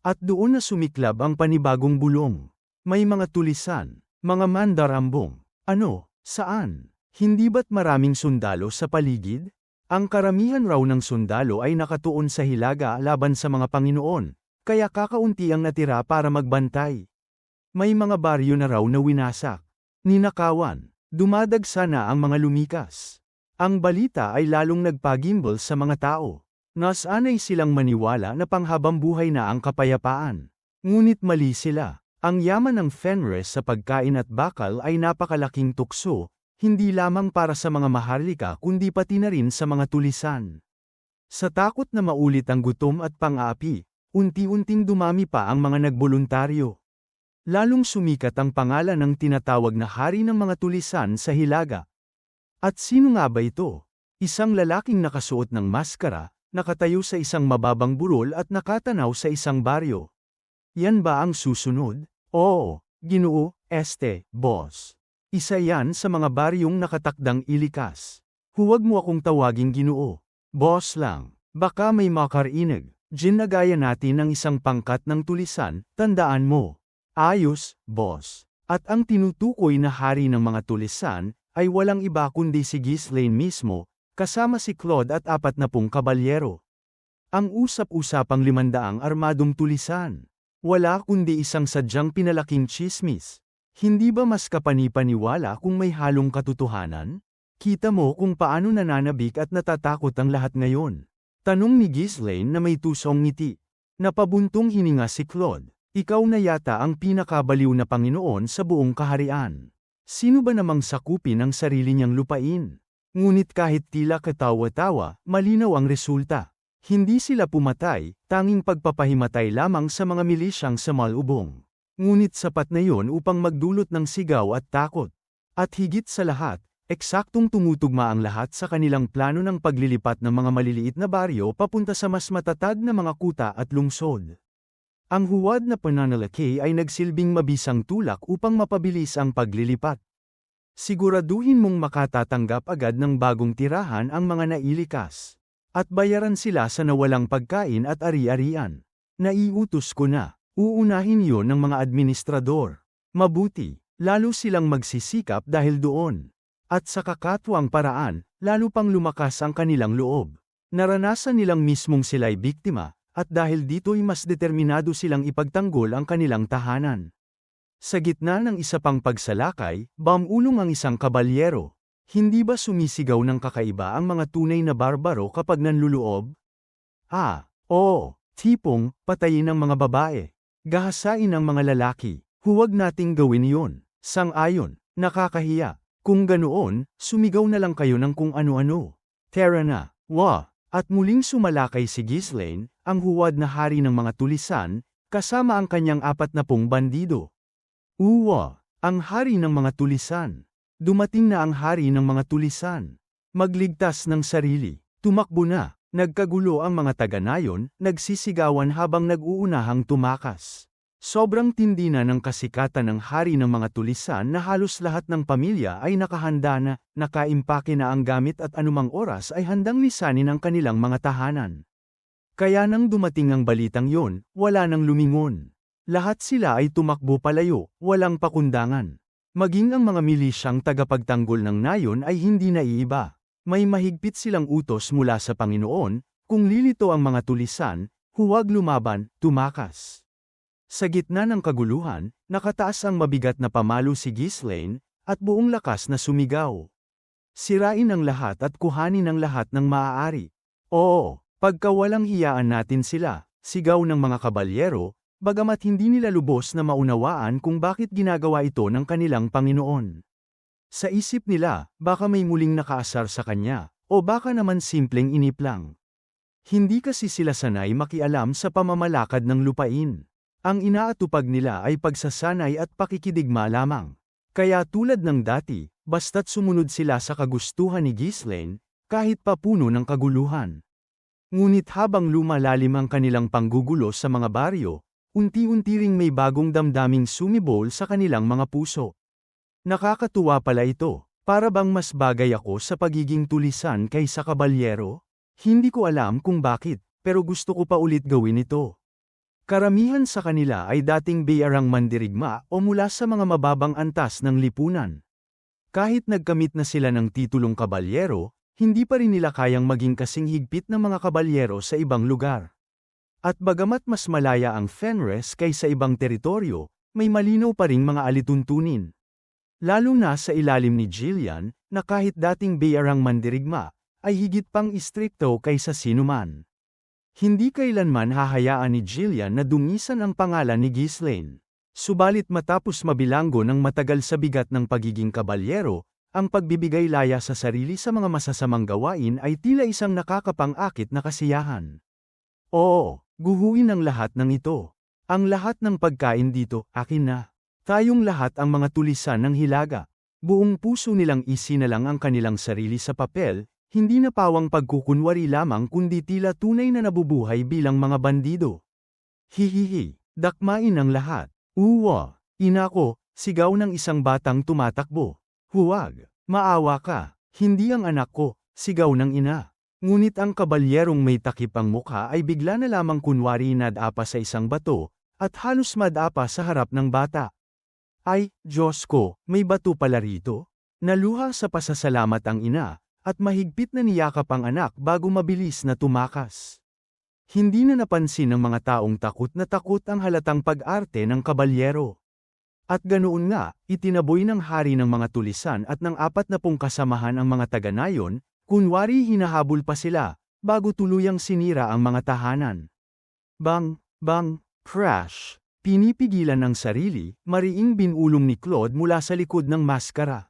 At doon na sumiklab ang panibagong bulong. May mga tulisan. Mga mandarambong. Ano? Saan? Hindi ba't maraming sundalo sa paligid? Ang karamihan raw ng sundalo ay nakatuon sa Hilaga laban sa mga Panginoon, kaya kakaunti ang natira para magbantay. May mga baryo na raw na winasak. Ninakawan. Dumadagsa na ang mga lumikas. Ang balita ay lalong nagpagimbal sa mga tao. Nasanay silang maniwala na panghabambuhay na ang kapayapaan. Ngunit mali sila. Ang yaman ng Fenris sa pagkain at bakal ay napakalaking tukso, hindi lamang para sa mga maharlika kundi pati na rin sa mga tulisan. Sa takot na maulit ang gutom at pang-aapi, unti-unting dumami pa ang mga nagboluntaryo. Lalong sumikat ang pangalan ng tinatawag na hari ng mga tulisan sa Hilaga. At sino nga ba ito? Isang lalaking nakasuot ng maskara, nakatayo sa isang mababang burol at nakatanaw sa isang baryo. Yan ba ang susunod? Oo, Ginoo, boss. Isa yan sa mga baryong nakatakdang ilikas. Huwag mo akong tawaging Ginoo. Boss lang. Baka may makarinig. Ginagaya natin ng isang pangkat ng tulisan, tandaan mo. Ayos, boss. At ang tinutukoy na hari ng mga tulisan, ay walang iba kundi si Ghislaine mismo, kasama si Claude at 40 kabalyero. Ang usap-usapang 500 armadong tulisan. Wala kundi isang sadyang pinalaking tsismis. Hindi ba mas kapani-paniwala kung may halong katotohanan? Kita mo kung paano nananabik at natatakot ang lahat ngayon. Tanong ni Ghislaine na may tusong ngiti. Napabuntong hininga si Claude. Ikaw na yata ang pinakabaliw na Panginoon sa buong kaharian. Sino ba namang sakupin ang sarili niyang lupain? Ngunit kahit tila katawa-tawa, malinaw ang resulta. Hindi sila pumatay, tanging pagpapahimatay lamang sa mga milisyang samalubong. Ngunit sapat na yon upang magdulot ng sigaw at takot. At higit sa lahat, eksaktong tumutugma ang lahat sa kanilang plano ng paglilipat ng mga maliliit na baryo papunta sa mas matatag na mga kuta at lungsod. Ang huwad na pananalaki ay nagsilbing mabisang tulak upang mapabilis ang paglilipat. Siguraduhin mong makatatanggap agad ng bagong tirahan ang mga nailikas. At bayaran sila sa nawalang pagkain at ari-arian. Naiutos ko na, uunahin yon ng mga administrador. Mabuti, lalo silang magsisikap dahil doon. At sa kakatwang paraan, lalo pang lumakas ang kanilang loob. Naranasan nilang mismong sila'y biktima, at dahil dito'y mas determinado silang ipagtanggol ang kanilang tahanan. Sa gitna ng isa pang pagsalakay, bamulong ang isang kabalyero. Hindi ba sumisigaw ng kakaiba ang mga tunay na barbaro kapag nanluloob? Oo, tipong, patayin ang mga babae. Gahasain ang mga lalaki. Huwag nating gawin iyon. Sang-ayon, nakakahiya. Kung ganoon, sumigaw na lang kayo ng kung ano-ano. Tara na, wah! At muling sumalakay si Ghislaine, ang huwad na hari ng mga tulisan, kasama ang kanyang 40 bandido. Uwa! Ang hari ng mga tulisan. Dumating na ang hari ng mga tulisan. Magligtas ng sarili. Tumakbo na. Nagkagulo ang mga taga-nayon, nagsisigawan habang nag-uunahang tumakas. Sobrang tindi na ng kasikatan ng hari ng mga tulisan na halos lahat ng pamilya ay nakahanda na, nakaimpake na ang gamit at anumang oras ay handang lisanin ang kanilang mga tahanan. Kaya nang dumating ang balitang yon, wala nang lumingon. Lahat sila ay tumakbo palayo, walang pakundangan. Maging ang mga milisyang tagapagtanggol ng nayon ay hindi naiiba. May mahigpit silang utos mula sa Panginoon, kung lilito ang mga tulisan, huwag lumaban, tumakas. Sa gitna ng kaguluhan, nakataas ang mabigat na pamalo si Ghislaine, at buong lakas na sumigaw. Sirain ang lahat at kuhanin ang lahat ng maaari. Oo, pagkawalang hiyaan natin sila, sigaw ng mga kabalyero, bagamat hindi nila lubos na maunawaan kung bakit ginagawa ito ng kanilang Panginoon. Sa isip nila, baka may muling nakaasar sa kanya, o baka naman simpleng inip lang. Hindi kasi sila sanay makialam sa pamamalakad ng lupain. Ang inaatupag nila ay pagsasanay at pakikidigma lamang. Kaya tulad ng dati, basta't sumunod sila sa kagustuhan ni Ghislaine, kahit pa puno ng kaguluhan. Ngunit habang lumalalim ang kanilang panggugulo sa mga baryo, unti-unti ring may bagong damdaming sumibol sa kanilang mga puso. Nakakatuwa pala ito, para bang mas bagay ako sa pagiging tulisan kaysa kabalyero? Hindi ko alam kung bakit, pero gusto ko pa ulit gawin ito. Karamihan sa kanila ay dating bayarang mandirigma o mula sa mga mababang antas ng lipunan. Kahit nagkamit na sila ng titulong kabalyero, hindi pa rin nila kayang maging kasing higpit ng mga kabalyero sa ibang lugar. At bagamat mas malaya ang Fenris kaysa ibang teritoryo, may malinaw pa ring mga alituntunin. Lalo na sa ilalim ni Jillian, na kahit dating bayarang mandirigma, ay higit pang istrikto kaysa sinuman. Hindi kailanman hahayaan ni Jillian na dungisan ang pangalan ni Ghislaine. Subalit matapos mabilanggo ng matagal sa bigat ng pagiging kabalyero, ang pagbibigay laya sa sarili sa mga masasamang gawain ay tila isang nakakapang-akit na kasiyahan. Oo, guhuin ang lahat ng ito. Ang lahat ng pagkain dito, akin na. Tayong lahat ang mga tulisan ng hilaga. Buong puso nilang isinalang ang kanilang sarili sa papel, hindi na pawang pagkukunwari lamang kundi tila tunay na nabubuhay bilang mga bandido. Hihihi, dakmain ang lahat. Uwa, inako, sigaw ng isang batang tumatakbo. Huwag, maawa ka, hindi ang anak ko, sigaw ng ina. Ngunit ang kabalyerong may takip ang mukha ay bigla na lamang kunwari nadapa sa isang bato, at halos madapa sa harap ng bata. Ay, Diyos ko, may bato pala rito? Naluha sa pasasalamat ang ina, at mahigpit na niyakap ang anak bago mabilis na tumakas. Hindi na napansin ng mga taong takot ang halatang pag-arte ng kabalyero. At ganoon nga, itinaboy ng hari ng mga tulisan at ng 40 kasamahan ang mga taga-nayon, kunwari hinahabol pa sila, bago tuluyang sinira ang mga tahanan. Bang, bang, crash! Pinipigilan ang sarili, mariing binulong ni Claude mula sa likod ng maskara.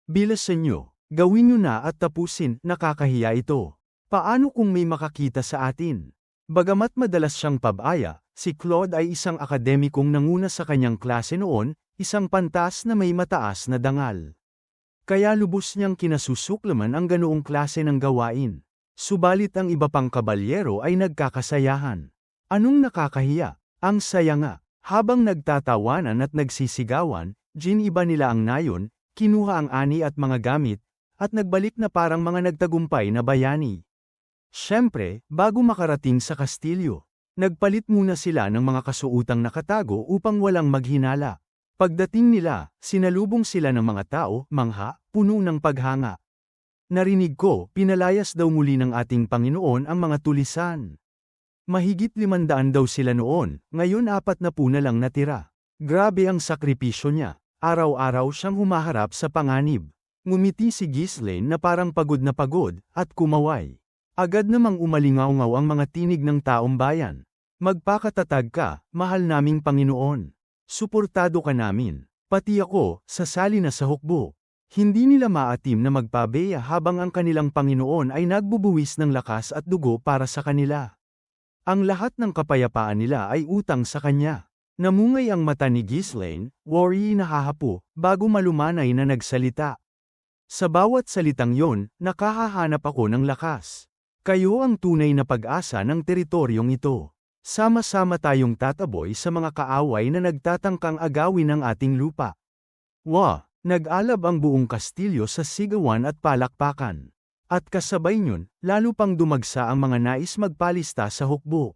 Bilisan nyo! Gawin nyo na at tapusin, nakakahiya ito. Paano kung may makakita sa atin? Bagamat madalas siyang pabaya, si Claude ay isang akademikong nanguna sa kanyang klase noon, isang pantas na may mataas na dangal. Kaya lubos niyang kinasusuklaman ang ganoong klase ng gawain. Subalit ang iba pang kabalyero ay nagkakasayahan. Anong nakakahiya? Ang saya nga. Habang nagtatawanan at nagsisigawan, giniba nila ang nayon, kinuha ang ani at mga gamit, at nagbalik na parang mga nagtagumpay na bayani. Siyempre, bago makarating sa kastilyo, nagpalit muna sila ng mga kasuotang nakatago upang walang maghinala. Pagdating nila, sinalubong sila ng mga tao, mangha, puno ng paghanga. Narinig ko, pinalayas daw muli ng ating Panginoon ang mga tulisan. Mahigit 500 daw sila noon, ngayon 40 na lang natira. Grabe ang sakripisyo niya, araw-araw siyang humaharap sa panganib. Ngumiti si Ghislaine na parang pagod na pagod, at kumaway. Agad namang umalingaw-ngaw ang mga tinig ng taong bayan. Magpakatatag ka, mahal naming Panginoon. Suportado ka namin. Pati ako, sasali na sa hukbo. Hindi nila maatim na magpabeya habang ang kanilang Panginoon ay nagbubuwis ng lakas at dugo para sa kanila. Ang lahat ng kapayapaan nila ay utang sa kanya. Namungay ang mata ni Ghislaine, worry na hahapo, bago malumanay na nagsalita. Sa bawat salitang yon, nakahahanap ako ng lakas. Kayo ang tunay na pag-asa ng teritoryong ito. Sama-sama tayong tataboy sa mga kaaway na nagtatangkang agawin ang ating lupa. Nag-alab ang buong kastilyo sa sigawan at palakpakan. At kasabay niyon, lalo pang dumagsa ang mga nais magpalista sa hukbo.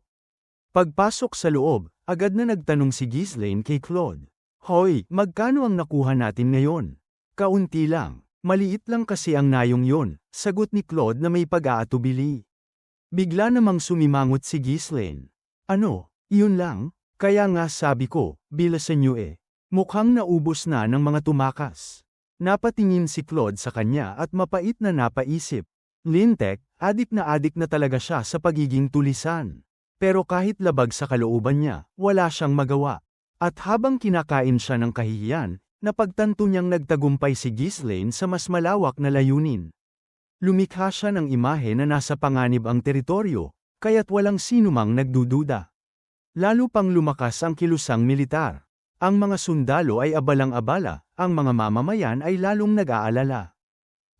Pagpasok sa loob, agad na nagtanong si Ghislaine kay Claude. Hoy, magkano ang nakuha natin ngayon? Kaunti lang. Maliit lang kasi ang nayong yon, sagot ni Claude na may pag-aatubili. Bigla namang sumimangot si Ghislaine. Ano, iyon lang? Kaya nga sabi ko, bilasan niyo eh. Mukhang naubos na ng mga tumakas. Napatingin si Claude sa kanya at mapait na napaisip. Lintek, adik na talaga siya sa pagiging tulisan. Pero kahit labag sa kalooban niya, wala siyang magawa. At habang kinakain siya ng kahihiyan, napagtanto niyang nagtagumpay si Ghislaine sa mas malawak na layunin. Lumikha siya ng imahe na nasa panganib ang teritoryo, kaya't walang sinumang nagdududa. Lalo pang lumakas ang kilusang militar. Ang mga sundalo ay abalang-abala, ang mga mamamayan ay lalong nag-aalala.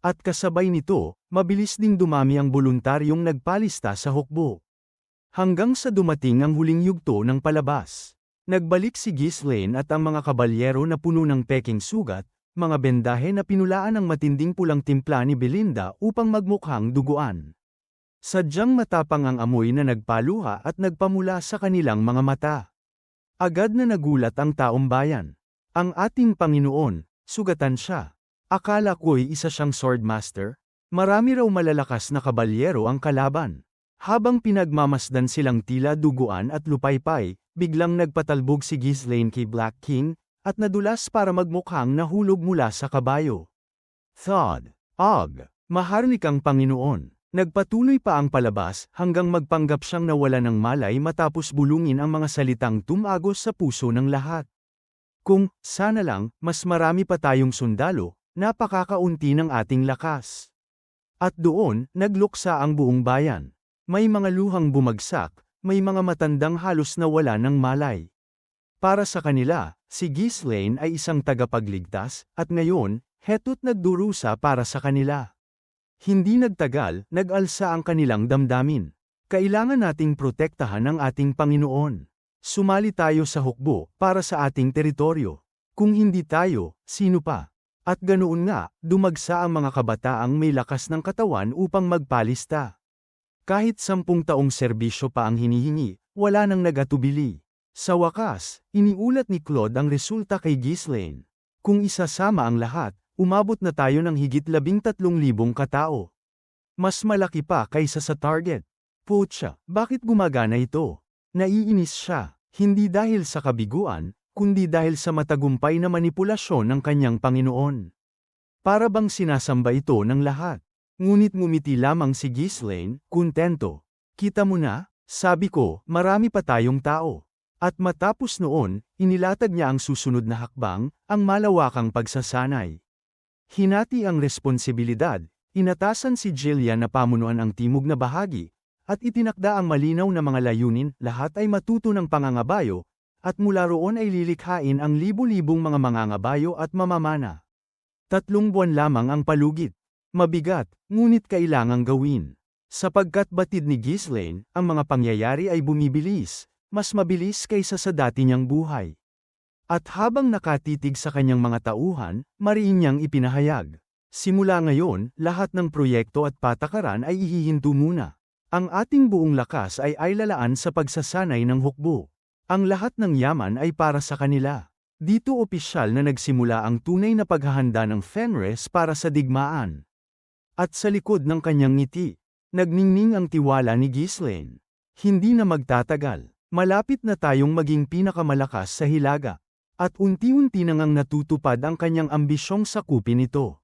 At kasabay nito, mabilis ding dumami ang voluntaryong nagpalista sa hukbo. Hanggang sa dumating ang huling yugto ng palabas. Nagbalik si Ghislaine at ang mga kabalyero na puno ng peking sugat, mga bendahe na pinulaan ng matinding pulang timpla ni Belinda upang magmukhang duguan. Sadyang matapang ang amoy na nagpaluha at nagpamula sa kanilang mga mata. Agad na nagulat ang taong bayan. Ang ating Panginoon, sugatan siya. Akala ko'y isa siyang swordmaster. Marami raw malalakas na kabalyero ang kalaban. Habang pinagmamasdan silang tila duguan at lupaypay, biglang nagpatalbog si Ghislaine kay Black King, at nadulas para magmukhang nahulog mula sa kabayo. Thud! Maharlik ang Panginoon. Nagpatuloy pa ang palabas hanggang magpanggap siyang nawala ng malay matapos bulungin ang mga salitang tumagos sa puso ng lahat. Kung, sana lang, mas marami pa tayong sundalo, napakakaunti ng ating lakas. At doon, nagluksa ang buong bayan. May mga luhang bumagsak, may mga matandang halos nawala ng malay. Para sa kanila, si Ghislaine ay isang tagapagligtas, at ngayon, heto't nagdurusa para sa kanila. Hindi nagtagal, nag-alsa ang kanilang damdamin. Kailangan nating protektahan ang ating Panginoon. Sumali tayo sa hukbo, para sa ating teritoryo. Kung hindi tayo, sino pa? At ganoon nga, dumagsa ang mga kabataang may lakas ng katawan upang magpalista. Kahit 10 taong serbisyo pa ang hinihingi, wala nang nagatubili. Sa wakas, iniulat ni Claude ang resulta kay Ghislaine. Kung isasama ang lahat, umabot na tayo ng higit 13,000 katao. Mas malaki pa kaysa sa target. Putya, bakit gumagana ito? Naiinis siya, hindi dahil sa kabiguan, kundi dahil sa matagumpay na manipulasyon ng kanyang Panginoon. Para bang sinasamba ito ng lahat. Ngunit ngumiti lamang si Ghislaine, kuntento. Kita mo na, sabi ko, marami pa tayong tao. At matapos noon, inilatag niya ang susunod na hakbang, ang malawakang pagsasanay. Hinati ang responsibilidad, inatasan si Jillian na pamunuan ang timog na bahagi, at itinakda ang malinaw na mga layunin, lahat ay matuto ng pangangabayo, at mula roon ay lilikhain ang libu-libong mga mangangabayo at mamamana. 3 buwan lamang ang palugit. Mabigat, ngunit kailangang gawin. Sapagkat batid ni Ghislaine, ang mga pangyayari ay bumibilis, mas mabilis kaysa sa dati niyang buhay. At habang nakatitig sa kanyang mga tauhan, mariin niyang ipinahayag. Simula ngayon, lahat ng proyekto at patakaran ay ihihinto muna. Ang ating buong lakas ay lalaan sa pagsasanay ng hukbo. Ang lahat ng yaman ay para sa kanila. Dito opisyal na nagsimula ang tunay na paghahanda ng Fenris para sa digmaan. At sa likod ng kanyang ngiti, nagningning ang tiwala ni Ghislaine. Hindi na magtatagal. Malapit na tayong maging pinakamalakas sa Hilaga. At unti-unti nang natutupad ang kanyang ambisyong sakupin ito.